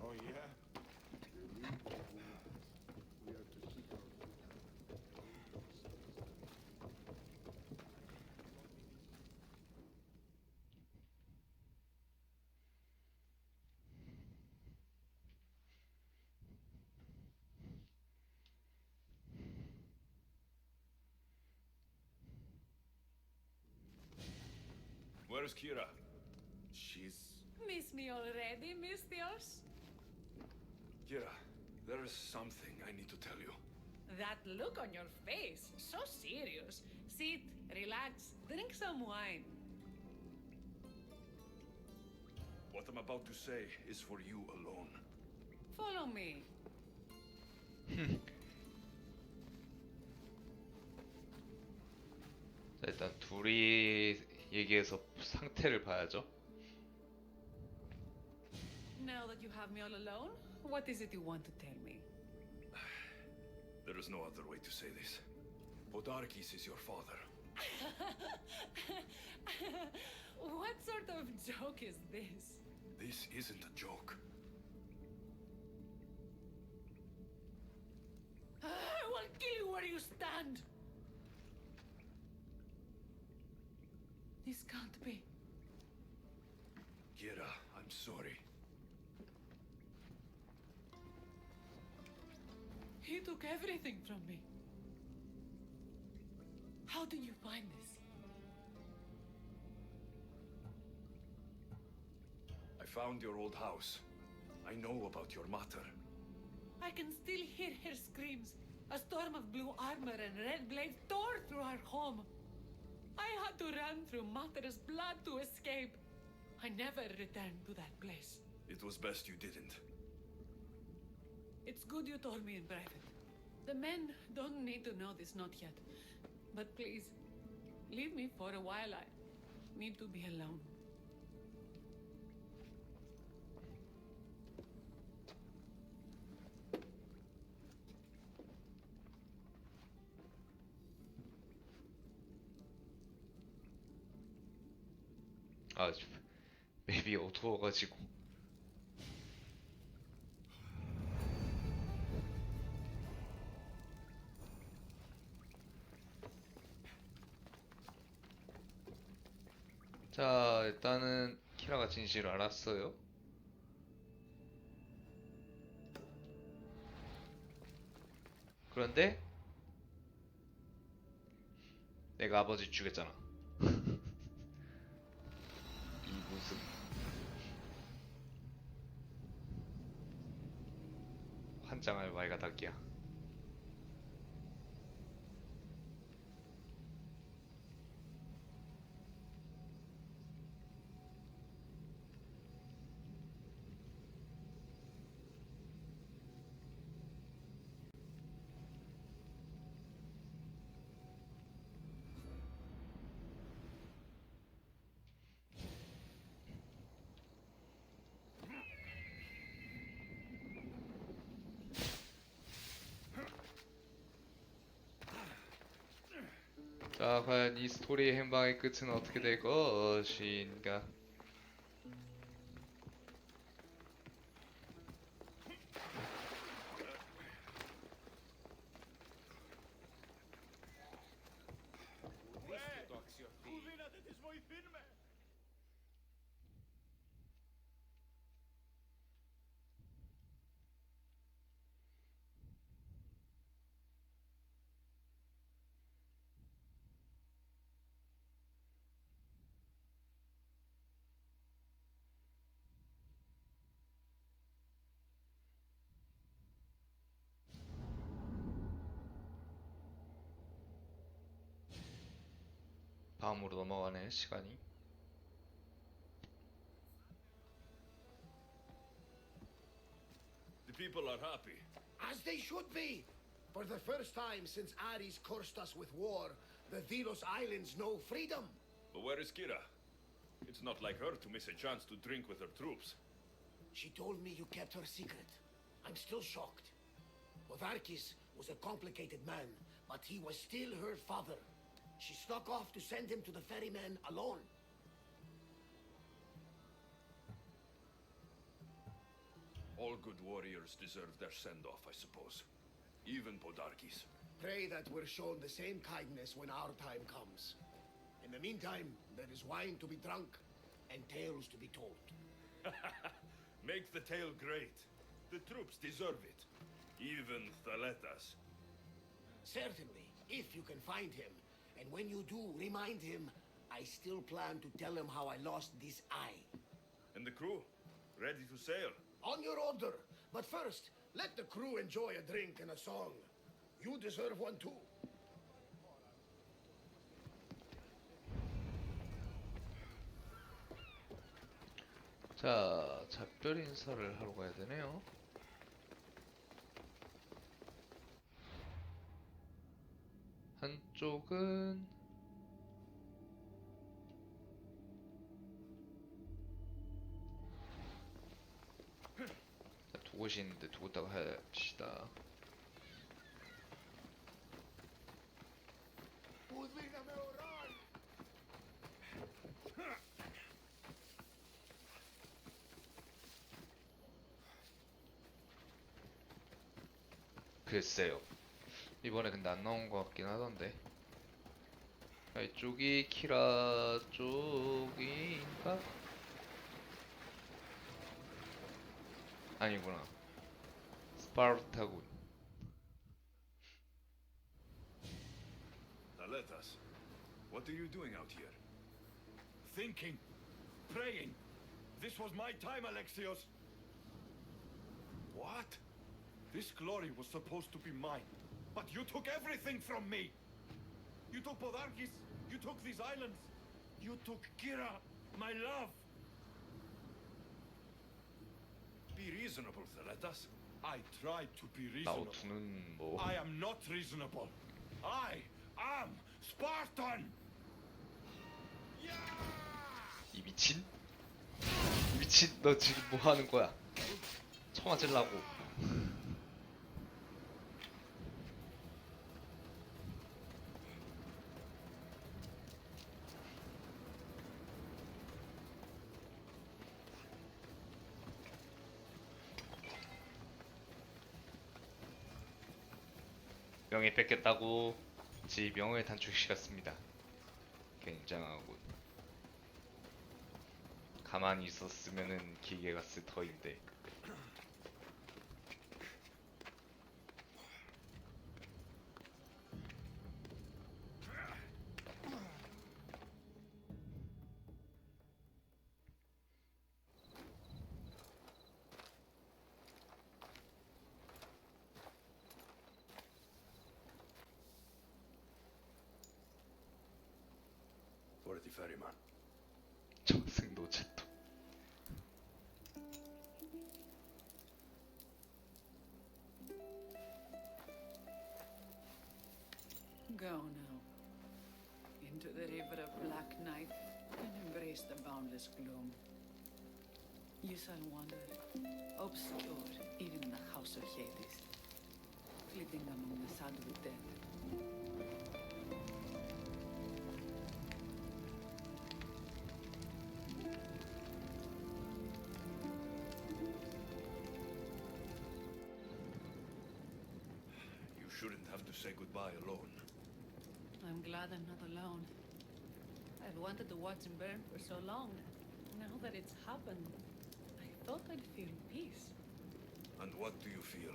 Oh, yeah? Where's Kira? She's... Miss me already, Mistios? Kira, there is something I need to tell you. That look on your face, so serious. Sit, relax, drink some wine. What I'm about to say is for you alone. Follow me. 자, 일단 둘이 얘기해서 상태를 봐야죠. Now that you have me all alone, what is it you want to tell me? There is no other way to say this. Podarkis is your father. What sort of joke is this? This isn't a joke. I will kill you where you stand! This can't be. Kira, I'm sorry. He took everything from me. How did you find this? I found your old house. I know about your mother. I can still hear her screams. A storm of blue armor and red blades tore through our home. I had to run through Mater's blood to escape. I never returned to that place. It was best you didn't. It's good you told me in private. The men don't need to know this, not yet. But please, leave me for a while. I need to be alone. 아, 맵이 어두워가지고. 자, 일단은 키라가 진실을 알았어요. 그런데 내가 아버지 죽였잖아. 이 무슨 환장할 와이가 닭이야. 자, 과연 이 스토리의 행방의 끝은 어떻게 될 것인가? 다음으로 넘어가네, 시간이. The people are happy. As they should be! For the first time since Ares cursed us with war, the Delos Islands know freedom! But where is Kira? It's not like her to miss a chance to drink with her troops. She told me you kept her secret. I'm still shocked. Podarkis was a complicated man, but he was still her father. She snuck off to send him to the ferryman alone. All good warriors deserve their send-off, I suppose. Even Podarkis. Pray that we're shown the same kindness when our time comes. In the meantime, there is wine to be drunk and tales to be told. Make the tale great. The troops deserve it. Even Thaletas. Certainly, if you can find him. And when you do, remind him, I still plan to tell him how I lost this eye. And the crew? Ready to sail? On your order. But first, let the crew enjoy a drink and a song. You deserve one too. 자, 작별 인사를 하러 가야 되네요. 한쪽은 자, 두 곳이 있는데 두 곳 다가 합시다. 글쎄요. 이번에 근데 안 나온 것 같긴 하던데. 자, 이쪽이 키라 쪽인가? 아니구나. 스파르타군. Thaletas, what are you doing out here? Thinking, praying. This was my time, Alexios. What? This glory was supposed to be mine, but you took everything from me. You took Podarkis, you took these islands, you took Kira, my love. Be reasonable, Thaletas. I tried to be reasonable. 나우투는 뭐 I am not reasonable. I am Spartan. 이 미친? 이 미친 너 지금 뭐 하는 거야? 쳐 맞으려고. 명예 뺏겼다고 지 명예 단축시켰습니다. 굉장하군. 가만히 있었으면은 기계가 쓸 터인데. For the ferryman. 정승 노체토. Go now. Into the river of black night and embrace the boundless gloom. You shall wander, obscure even in the house of Hades, flitting among the saddled dead. You shouldn't have to say goodbye alone. I'm glad I'm not alone. I've wanted to watch him burn for so long. Now that it's happened, I thought I'd feel peace. And what do you feel?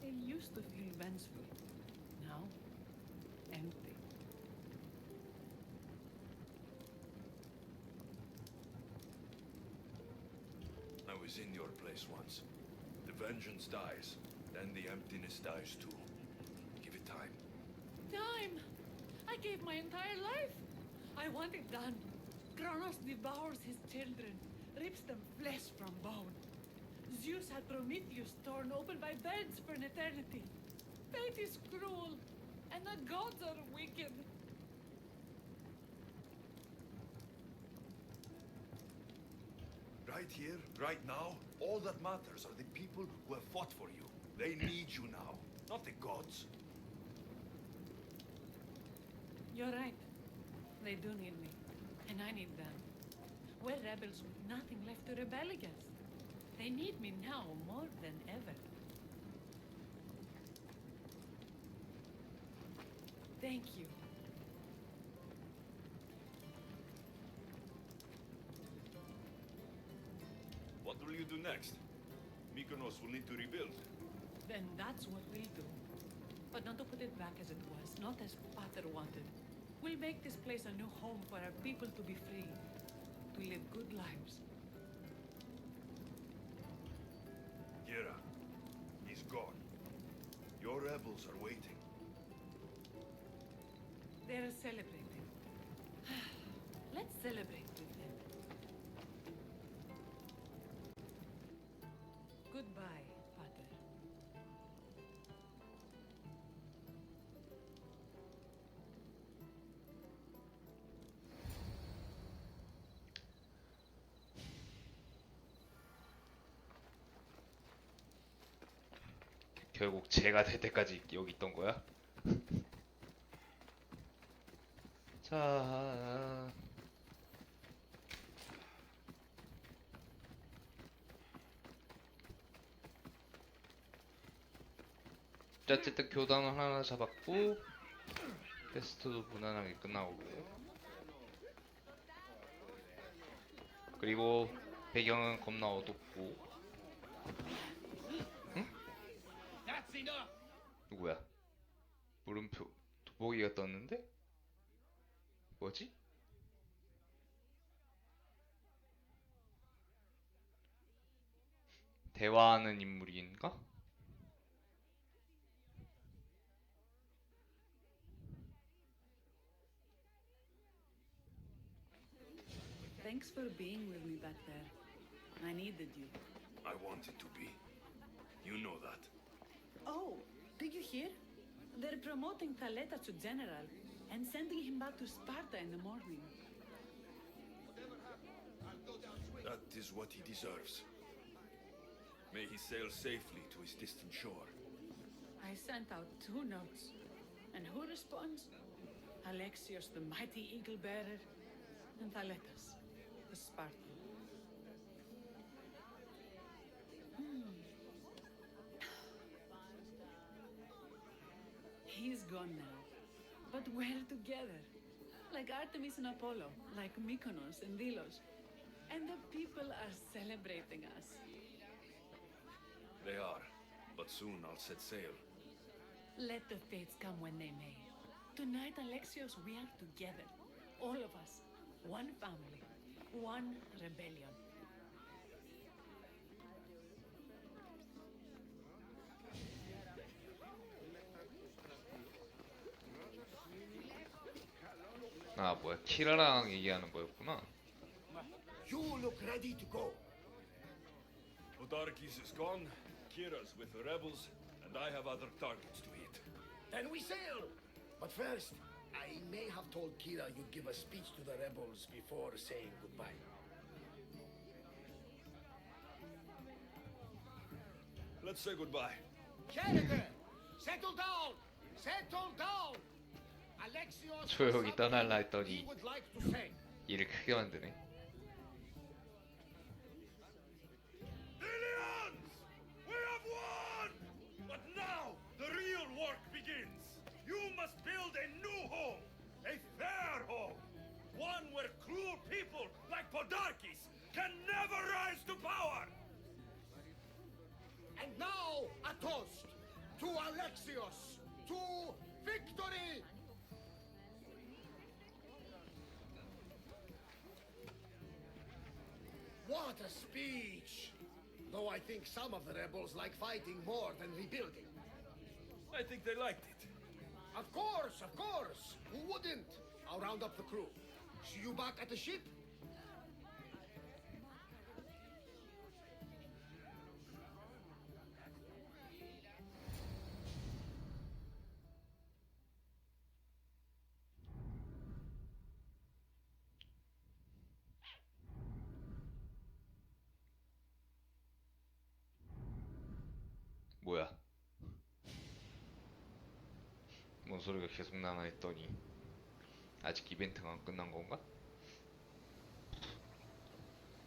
I used to feel vengeful. Now, empty. I was in your place once. The vengeance dies, then the emptiness dies too. Give it time. Time! I gave my entire life! I want it done. Kronos devours his children, rips them flesh from bone. Zeus had Prometheus torn open by birds for an eternity. Fate is cruel, and the gods are wicked. Right here, right now, all that matters are the people who have fought for you. They need you now, not the gods. You're right. They do need me, and I need them. We're rebels with nothing left to rebel against. They need me now more than ever. Thank you. What will you do next? Mykonos will need to rebuild. Then that's what we'll do. But not to put it back as it was, not as Pater wanted. We'll make this place a new home for our people to be free, to live good lives. Kira, he's gone. Your rebels are waiting. They're celebrating. Let's celebrate with them. Goodbye, Pater. 결국 제가 될 때까지 여기 있던 거야? 자, 어쨌든 교단을 하나 잡았고 퀘스트도 무난하게 끝나고, 그리고 배경은 겁나 어둡고. 응? 누구야? 물음표 돋보기가 떴는데? 뭐지? 대화하는 인물인가? Thanks for being with me back there. I needed you. I wanted to be. You know that. Oh, did you hear? They're promoting Thaleta to general and sending him back to Sparta in the morning. That is what he deserves. May he sail safely to his distant shore. I sent out 2 notes. And who responds? Alexios, the mighty eagle bearer, and Thaletas, the Spartan. He's gone now. But we're together. Like Artemis and Apollo, like Mykonos and Delos. And the people are celebrating us. They are, but soon I'll set sail. Let the fates come when they may. Tonight, Alexios, we are together. All of us. One family. One rebellion. 아, 뭐야, 키라랑 얘기하는 거였구나. You look ready to go. Podarkis is gone, Kira's with the rebels, and I have other targets to hit. Then we sail. But first, I may have told Kira you'd give a speech to the rebels before saying goodbye. Let's say goodbye. Jericho, settle down. Settle down. Alexios, 조용히 떠날라 he 했더니 would like to say. 일을 크게 만드네. Ilians! We have won! But now, the real work begins. You must build a new home. A fair home. One where cruel people like Podarkis can never rise to power. And now, a toast to Alexios, to victory! What a speech! Though I think some of the rebels like fighting more than rebuilding. I think they liked it. Of course, of course! Who wouldn't? I'll round up the crew. See you back at the ship? 뭐야? 뭔 소리가 계속 나나 했더니 아직 이벤트가 안 끝난 건가?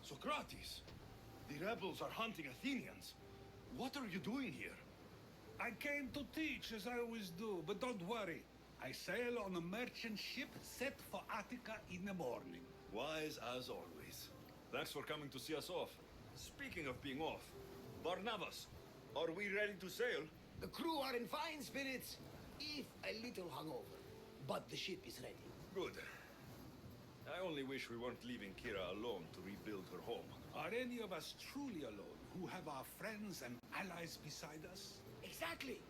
Socrates, The rebels are hunting Athenians. What are you doing here? I came to teach, as I always do, but don't worry. I sail on a merchant ship set for Attica in the morning. Wise as always. Thanks for coming to see us off. Speaking of being off, Barnabas, are we ready to sail? The crew are in fine spirits, if a little hungover. But the ship is ready. Good. I only wish we weren't leaving Kira alone to rebuild her home. Are any of us truly alone, who have our friends and allies beside us? Exactly.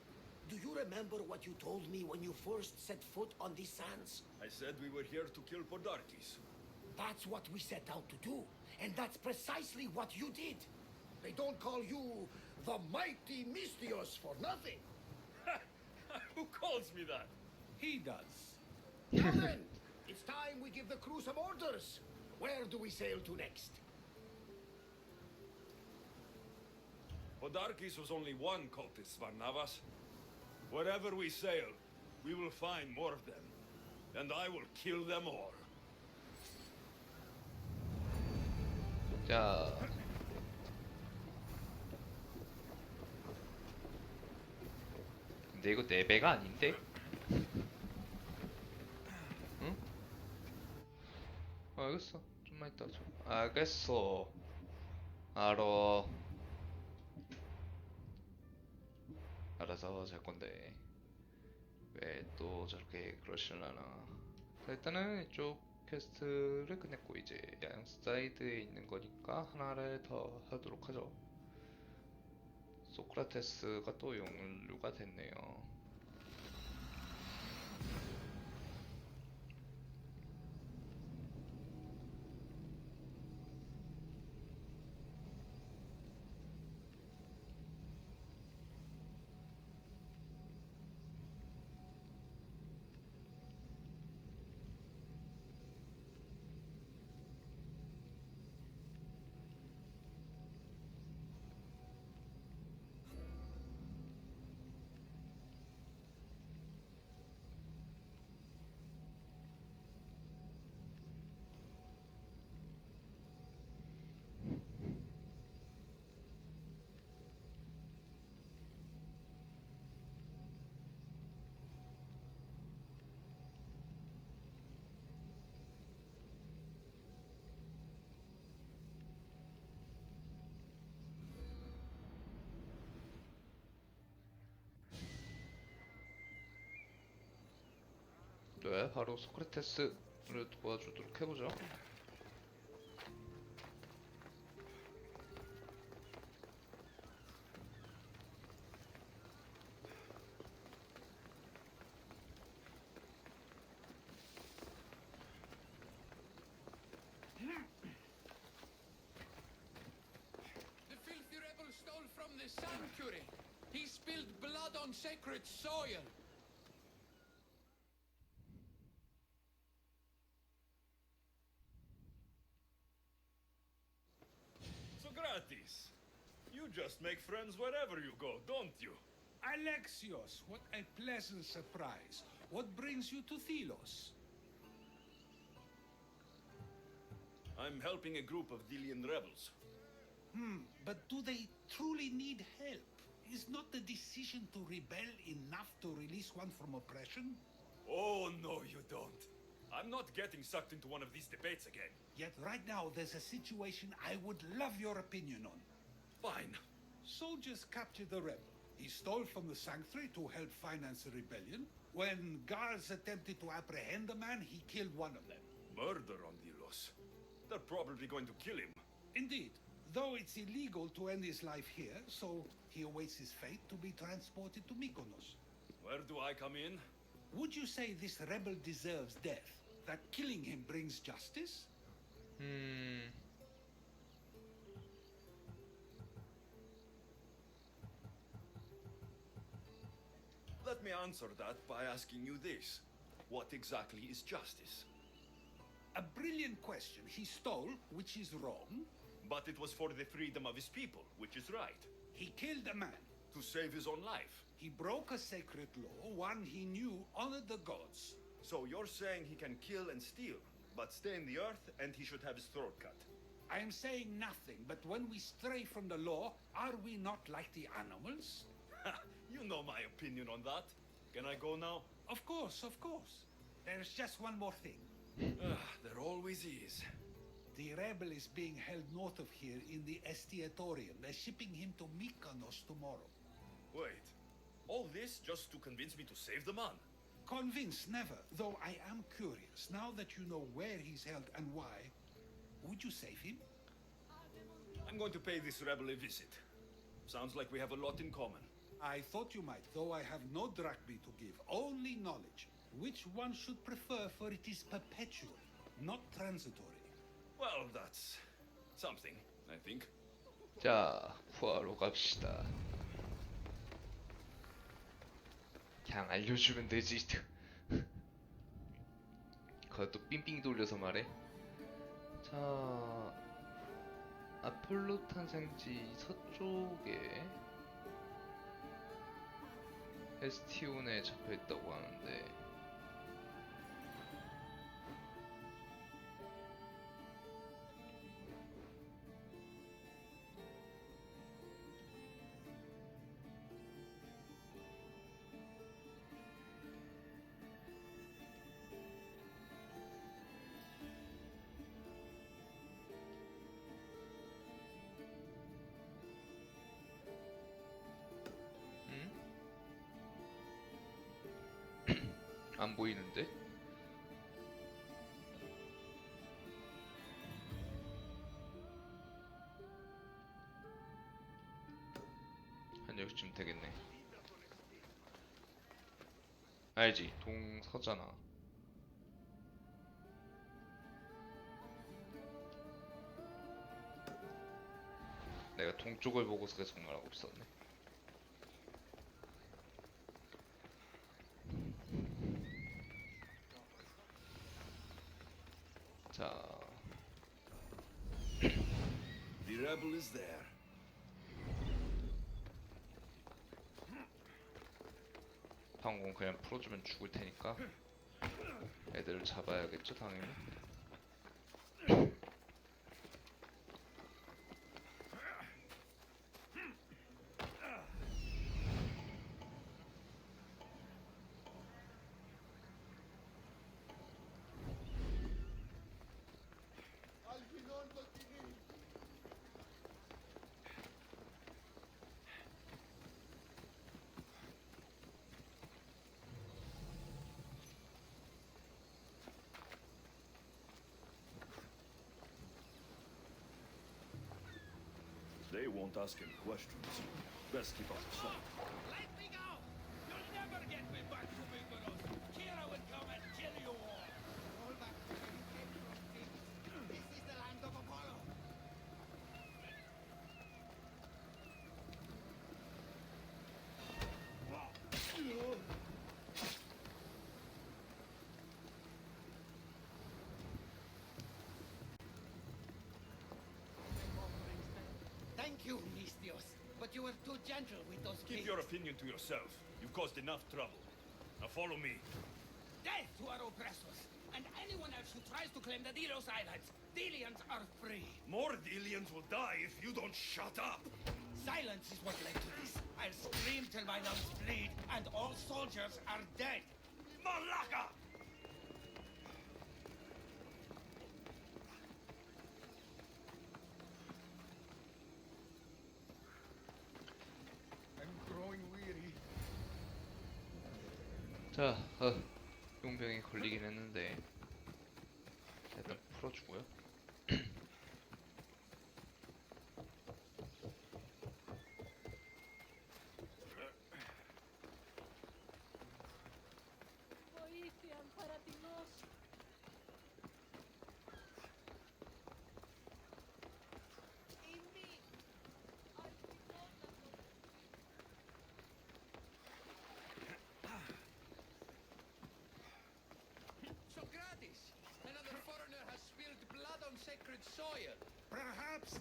Do you remember what you told me when you first set foot on these sands? I said we were here to kill Podarkes. That's what we set out to do. And that's precisely what you did. They don't call you the mighty Mystios for nothing. Who calls me that? He does. Now then, it's time we give the crew some orders. Where do we sail to next? Podarkes was only one cultist, Barnabas. Wherever we sail, we will find more of them. And I will kill them all. 자. 근데 이거 4배가 아닌데? 응? 알겠어. 좀만 이따 줘. 알겠어. 알어. 알아서 잘 건데. 왜 또 저렇게 그러시려나. 자, 일단은 이쪽 퀘스트를 끝냈고 이제 양 사이드에 있는 거니까 하나를 더 하도록 하죠. 소크라테스가 또 용류가 됐네요. 네, 바로 소크라테스를 도와주도록 해보죠. The filthy rebel stole from the sanctuary. He spilled blood on sacred soil. Socrates, you just make friends wherever you go, don't you? Alexios, what a pleasant surprise. What brings you to Thelos? I'm helping a group of Delian rebels. But do they truly need help? Is not the decision to rebel enough to release one from oppression? Oh, no, you don't. I'm not getting sucked into one of these debates again. Yet right now there's a situation I would love your opinion on. Fine. Soldiers captured the rebel. He stole from the sanctuary to help finance the rebellion. When guards attempted to apprehend the man, he killed one of them. Murder on Delos. They're probably going to kill him. Indeed, though it's illegal to end his life here, so he awaits his fate to be transported to Mykonos. Where do I come in? Would you say this rebel deserves death? That killing him brings justice? Let me answer that by asking you this. What exactly is justice? A brilliant question. He stole, which is wrong. But it was for the freedom of his people, which is right. He killed a man. To save his own life. He broke a sacred law, one he knew honored the gods. So you're saying he can kill and steal, but stay in the earth and he should have his throat cut. I am saying nothing, but when we stray from the law, are we not like the animals? You know my opinion on that. Can I go now? Of course, of course. There's just one more thing. There always is. The rebel is being held north of here in the Estiatorium. They're shipping him to Mykonos tomorrow. Wait. All this just to convince me to save the man? Convinced, never. Though I am curious. Now that you know where he's held and why, would you save him? I'm going to pay this rebel a visit. Sounds like we have a lot in common. I thought you might, though I have no drachmae to give, only knowledge. Which one should prefer, for it is perpetual, not transitory. Well, that's something, I think. 자, 구하러 갑시다. 그냥 알려주면 되지. 그것도 삥삥 돌려서 말해. 자, 아폴로 탄생지 서쪽에 에스티온에 잡혀있다고 하는데 안 보이는데? 한 여기쯤 되겠네. 알지? 동서잖아. 내가 동쪽을 보고서 계속 말하고 있었네. 자, The rebel is there. 방공 그냥 풀어주면 죽을 테니까 애들을 잡아야겠죠, 당연히. They won't ask any questions. Best keep out of sight. Let me go! You'll never get me back to Mykonos! Kira will come and kill you all! Roll back to where you came from, King. This is the land of Apollo! Thank you, Mistios, but you were too gentle with those Keep pigs. your opinion to yourself. You've caused enough trouble. Now follow me. Death to our oppressors, and anyone else who tries to claim the Delos Islands. Delians are free. More Delians will die if you don't shut up. Silence is what led to this. I'll scream till my lungs bleed, and all soldiers are dead. Malaka! I'm growing weary. 자, 용병이 걸리긴 했는데 일단 풀어주고요. Socrates! Another foreigner has spilled blood on sacred soil. Perhaps.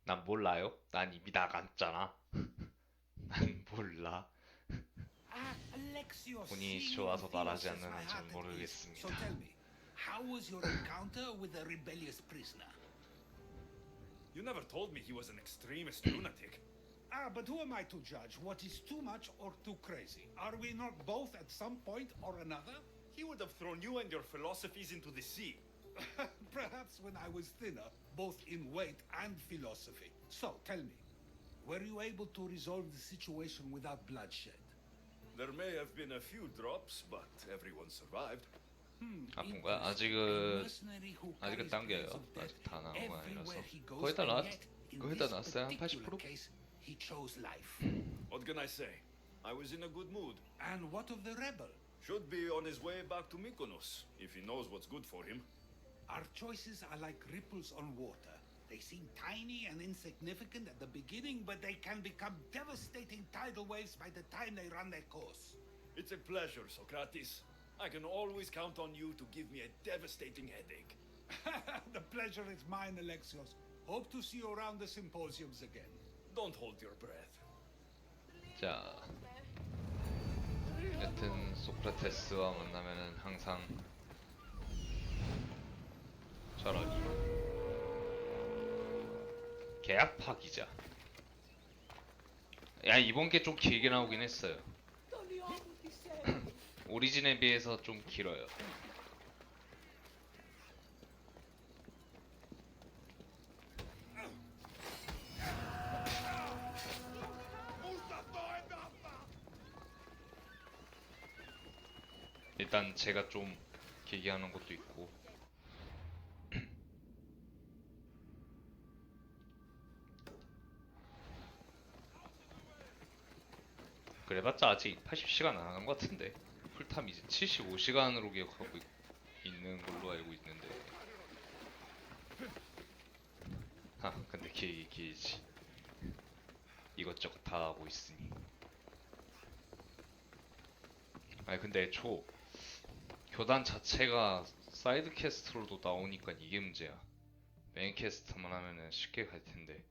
난 몰라요. 난 이미 나갔잖아. 난 몰라. Ah, Alexios, 본인이 seeing 좋아서 your 말하지 fears, 않는 my 한 전 heart at ease. 모르겠습니다. So tell me, how was your encounter with the rebellious prisoner? You never told me he was an extremist lunatic. Ah, but who am I to judge what is too much or too crazy? Are we not both at some point or another? He would have thrown you and your philosophies into the sea. Perhaps when I was thinner, both in weight and philosophy. So, tell me, were you able to resolve the situation without bloodshed? There may have been a few drops, but everyone survived. 아픈 거야? 아직은 당겨요. 아직 다 나온 거 아니라서. 거의 다 나왔어요. 한 80%? He chose life. What can I say? I was in a good mood. And what of the rebel? Should be on his way back to Mykonos, if he knows what's good for him. Our choices are like ripples on water. They seem tiny and insignificant at the beginning, but they can become devastating tidal waves by the time they run their course. It's a pleasure, Socrates. I can always count on you to give me a devastating headache. The pleasure is mine, Alexios. Hope to see you around the symposiums again. Don't hold your breath. 자, 여튼 소크라테스와 만나면은 항상 저러니 계약 파기자. 야, 이번 게 좀 길게 나오긴 했어요. 오리진에 비해서 좀 길어요. 일단 제가 좀 길게 하는 것도 있고. 그래봤자 아직 80시간 안 하는 것 같은데. 풀탐 이제 75시간으로 기억하고 있는 걸로 알고 있는데. 근데 길지. 이것저것 다 하고 있으니. 아니 근데 교단 자체가 사이드 퀘스트로도 나오니까 이게 문제야. 메인 퀘스트만 하면은 쉽게 갈 텐데.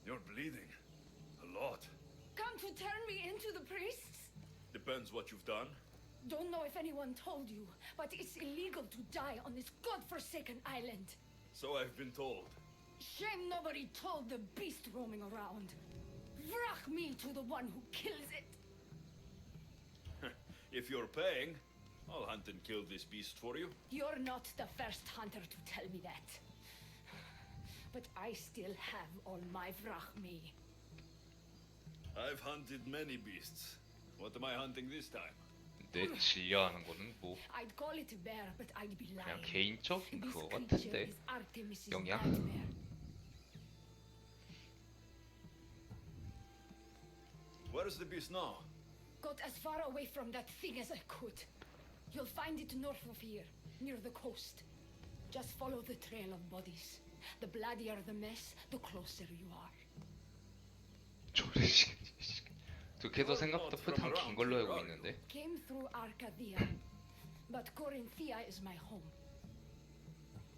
You're bleeding. A lot. Come to turn me into the priests? Depends what you've done. Don't know if anyone told you, but it's illegal to die on this godforsaken island. So I've been told. Shame nobody told the beast roaming around. Vrach me to the one who kills it. If you're paying, I'll hunt and kill this beast for you. You're not the first hunter to tell me that. But I still have all my vrach me. I've hunted many beasts. What am I hunting this time? 내 진료하는 거는 뭐 I'd call it a bear, but I'd be 그냥 lying. 개인적인 This 그거 creature 같은데. is Artemis's 영양? nightmare. Where's the beast now? Got as far away from that thing as I could. You'll find it north of here, near the coast. Just follow the trail of bodies. The bloodier the mess, the closer you are. 걔도 생각보다 풀탐 긴 걸로 알고 있는데. Came through Arcadia, but Corinthia is my home.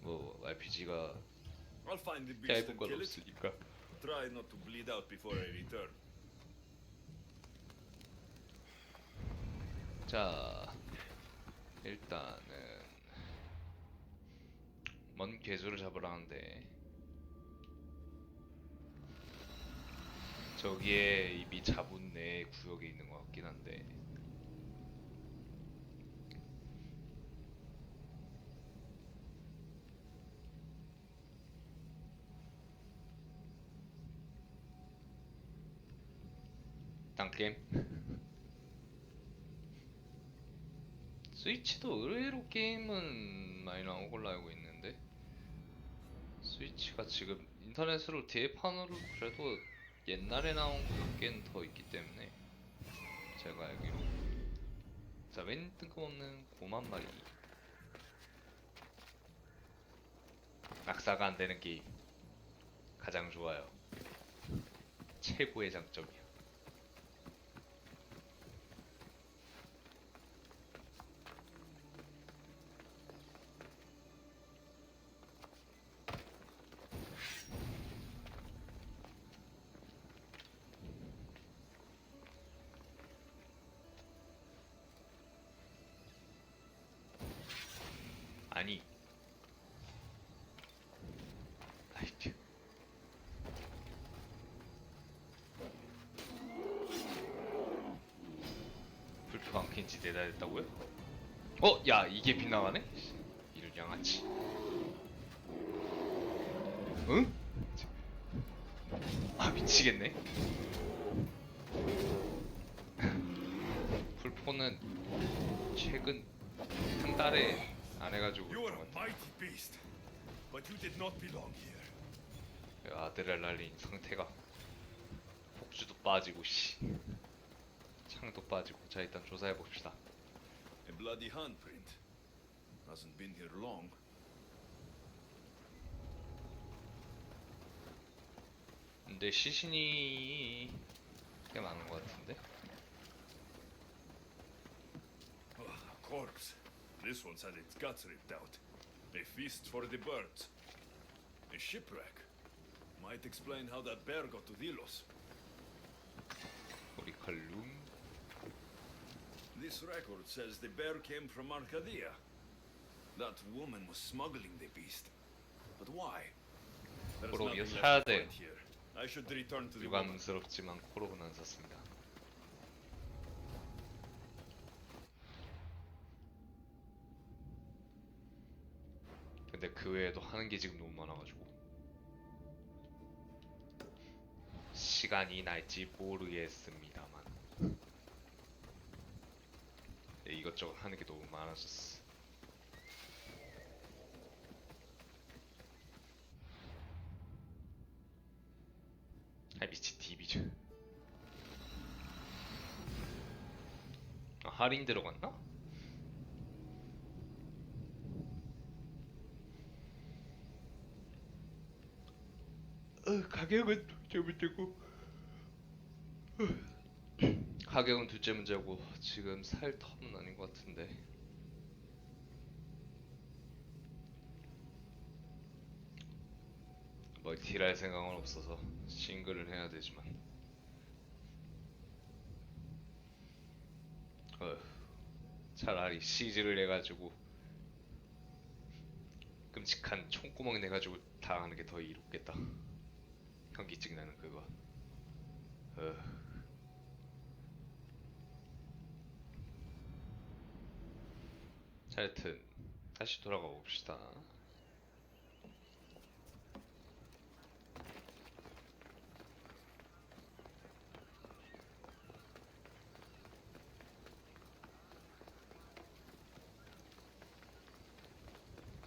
뭐 RPG가 I'll find the beast 얇은 and 건 kill it. 없으니까. Try not to bleed out before I return. 자, 일단은 먼 괴수를 잡으러 하는데 저기에 이미 잡은 내 구역에 있는 것 같긴 한데. 딴 게임? 스위치도 의외로 게임은 많이 나온 걸로 알고 있는데 스위치가 지금 인터넷으로 디에판으로 그래도 옛날에 나온 거 몇 개는 더 있기 때문에 제가 알기로. 자, 맨 뜬금없는 곰1 마리. 낙사가 안 되는 게임 가장 좋아요. 최고의 장점이야. 배달했다고요? 어? 야 이게 빗나가네? 이런 양아치. 응? 아 미치겠네. 풀포는 최근 한 달에 안 해가지고 You are 그런 a 것 같아. mighty beast, but you did not belong here. 아드레날린 상태가 폭주도 빠지고 씨 창도 빠지고. 자 일단 조사해 봅시다. A bloody handprint. Hasn't been here long. 근데 시신이 꽤 많은 것 같은데. A corpse. This one's had its guts ripped out. A feast for the birds. A shipwreck. Might explain how that bear got to Delos. 오리칼룸. This record says the bear came from Arcadia. That woman was smuggling the beast. But why? There's 코로비아 nothing 사야 left to 돼. find here. I should return to the woman. 유감스럽지만 코로는 안 샀습니다. 근데 그 외에도 하는 게 지금 너무 많아가지고 시간이 날지 모르겠습니다만 네, 이것저것 하는 게 너무 많아졌어. 아 미친 디비즈. 아, 할인 들어갔나? 가격은 둘째 문제고 가격은 둘째 문제고 지금 살 텀은 아닌 것 같은데. 멀티를 할 생각은 없어서 싱글을 해야 되지만 차라리 시즈를 내가지고 끔찍한 총구멍 내가지고 당하는 게 더 이롭겠다. 현기증 나는 그거. 자, 여튼 다시 돌아가 봅시다.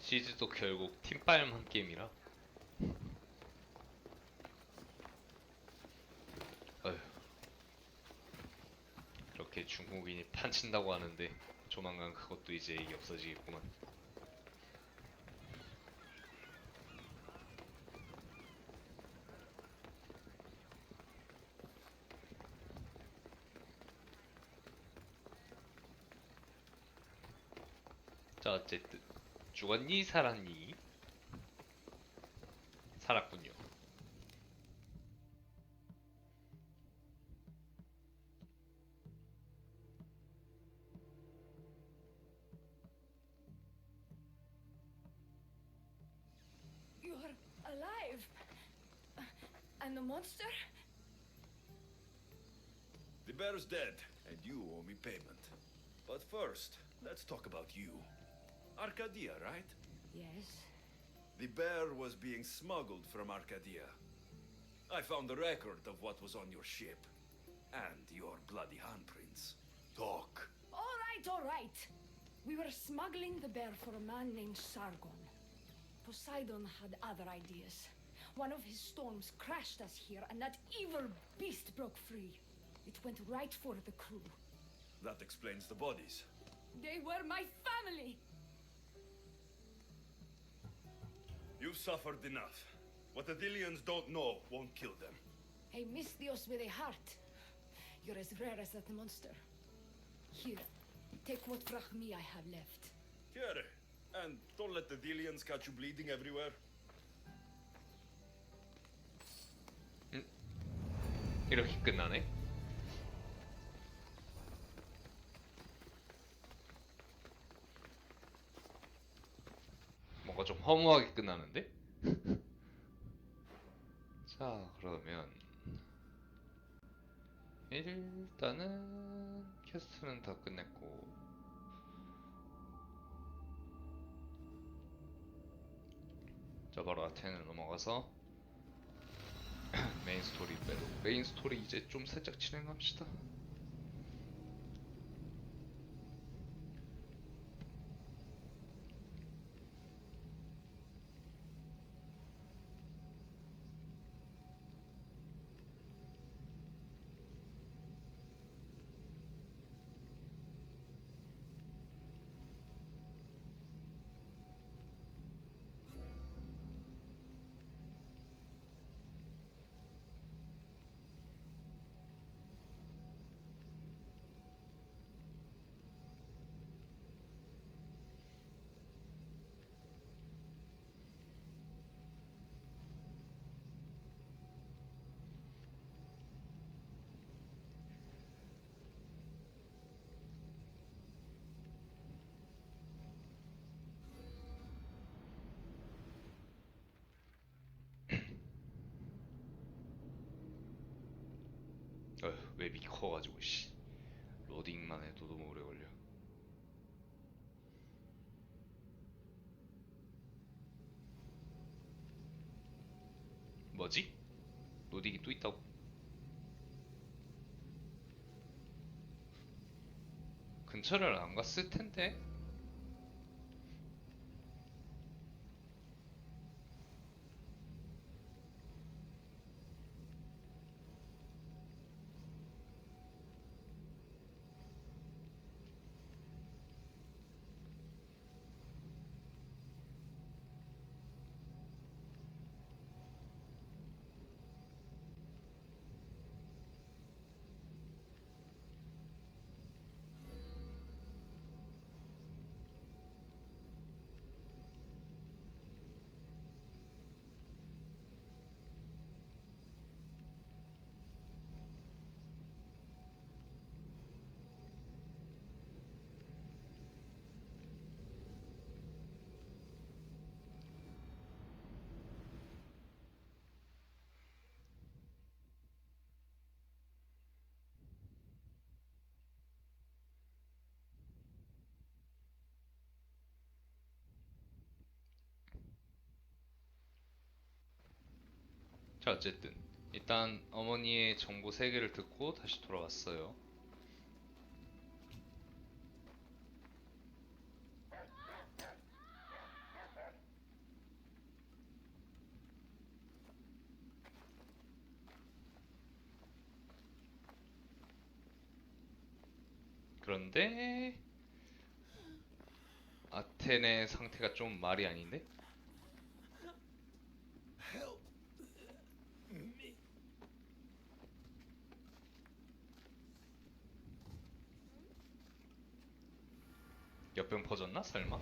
시즈도 결국 팀빨만 게임이라. 어휴, 그렇게 중국인이 판친다고 하는데 조만간 그것도 이제 없어지겠구만. 자 어쨌든 죽었니 살았니? 살았군요. You're alive. And the monster? The bear's dead, and you owe me payment. But first, let's talk about you. Arcadia, right? Yes. The bear was being smuggled from Arcadia. I found the record of what was on your ship. And your bloody handprints. Talk. All right. We were smuggling the bear for a man named Sargon. Poseidon had other ideas. One of his storms crashed us here, and that evil beast broke free. It went right for the crew. That explains the bodies. They were my family! You've suffered enough. What the Dillians don't know won't kill them. A Misthios with a heart. You're as rare as that monster. Here, take what Frachmi I have left. Here. And don't let the Dillians catch you bleeding everywhere. 이렇게 끝나네? 뭔가 좀 허무하게 끝나는데? 자 그러면 일단은 퀘스트는 다 끝냈고 자 바로 아테네로 넘어가서 메인 스토리 빼고 메인 스토리 이제 좀 살짝 진행합시다. 웹이 커가지고 씨 로딩만 해도 너무 오래 걸려. 뭐지? 로딩이 또 있다고? 근처를 안 갔을 텐데. 자 어쨌든 일단 어머니의 정보 3개를 듣고 다시 돌아왔어요. 그런데 아테네 상태가 좀 말이 아닌데? 옆병 퍼졌나? 설마?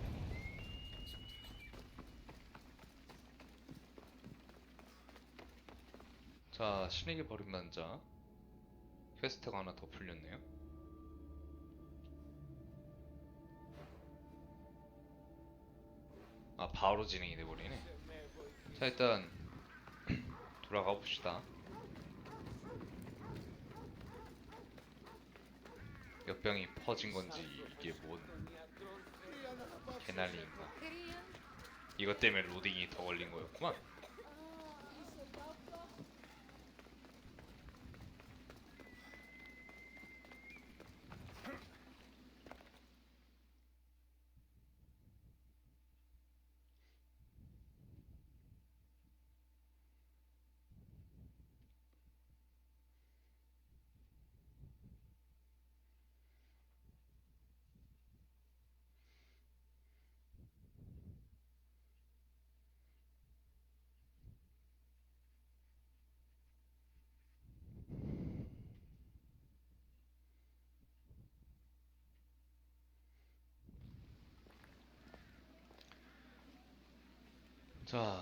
자, 신에게 버림받자. 퀘스트가 하나 더 풀렸네요. 아, 바로 진행이 돼버리네. 자, 일단 돌아가 봅시다. 옆병이 퍼진 건지 이게 뭔 개난리인가. 이것 때문에 로딩이 더 걸린 거였구만. 자,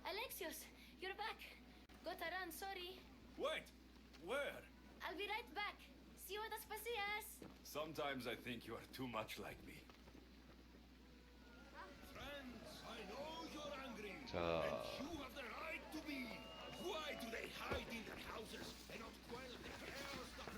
Alexios, you're back. Got to run, sorry. Wait! Where? I'll be right back. See you at Aspasias. Sometimes I think you are too much like me. Friends, I know you're angry. 자, You have the right to be. Why do they hide in their houses and not quell the chaos that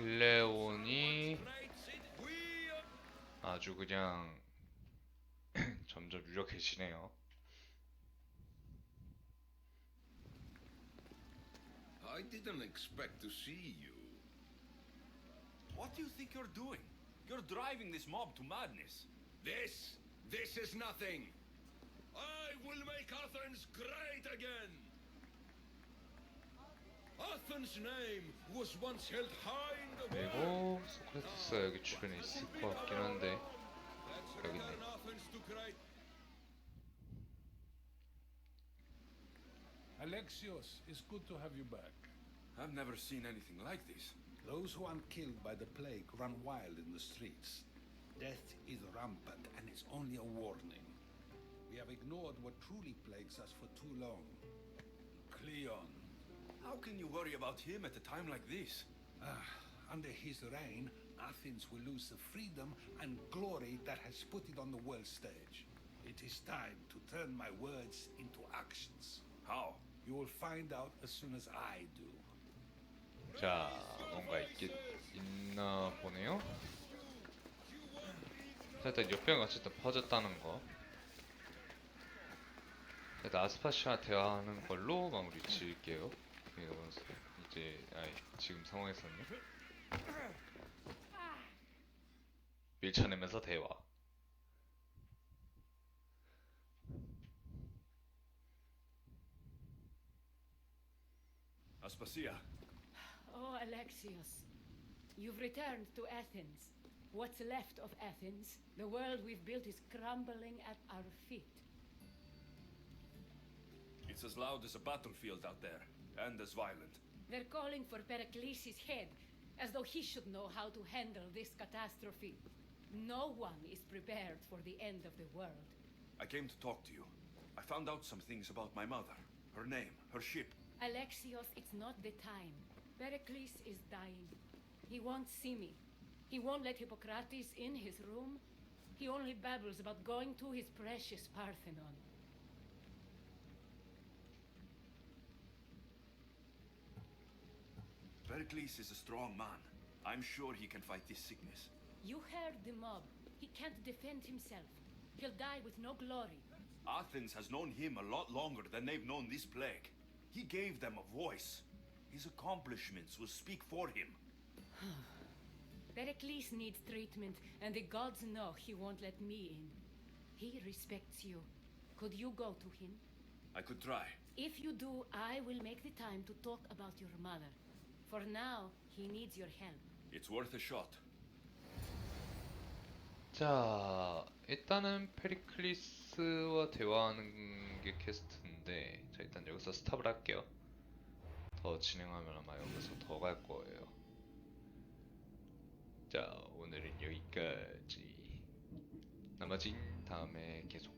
클레온이 아주 그냥 점점 유력해지네요. I didn't expect to see you. What do you think you're doing? You're driving this mob to madness. This is nothing. I will make Athens great again. Athens' name was once held high in the world. 그리고 소크라테스가 여기 주변에 있을 것 같긴 한데 Let's 여기 return 있네. Athens to great. Alexios, it's good to have you back. I've never seen anything like this. Those who aren't killed by the plague run wild in the streets. Death is rampant, and it's only a warning. We have ignored what truly plagues us for too long. Cleon. How can you worry about him at a time like this? Under his reign, Athens will lose the freedom and glory that has put it on the world stage. It is time to turn my words into actions. How? You will find out as soon as I do. 자, 뭔가 있나 보네요. 자, 일단 역병이 어쨌든 퍼졌다는 거. 일단 아스파시아 대화하는 걸로 마무리 지을게요. 이제 지금 상황에서는 밀쳐내면서 대화. Aspasia. Oh, Alexios. You've returned to Athens. What's left of Athens, the world we've built is crumbling at our feet. It's as loud as a battlefield out there, and as violent. They're calling for Pericles' head, as though he should know how to handle this catastrophe. No one is prepared for the end of the world. I came to talk to you. I found out some things about my mother. Her name, her ship. Alexios, it's not the time. Pericles is dying. He won't see me. He won't let Hippocrates in his room. He only babbles about going to his precious Parthenon. Pericles is a strong man. I'm sure he can fight this sickness. You heard the mob. He can't defend himself. He'll die with no glory. Athens has known him a lot longer than they've known this plague. He gave them a voice. His accomplishments will speak for him. Pericles needs treatment, and the gods know he won't let me in. He respects you. Could you go to him? I could try. If you do, I will make the time to talk about your mother. For now, he needs your help. It's worth a shot. 자, 일단은 페리클리스와 대화하는 게 퀘스트인데, 자, 일단 여기서 스탑을 할게요. 더 진행하면 아마 여기서 더 갈 거예요. 자, 오늘은 여기까지. 나머진 다음에 계속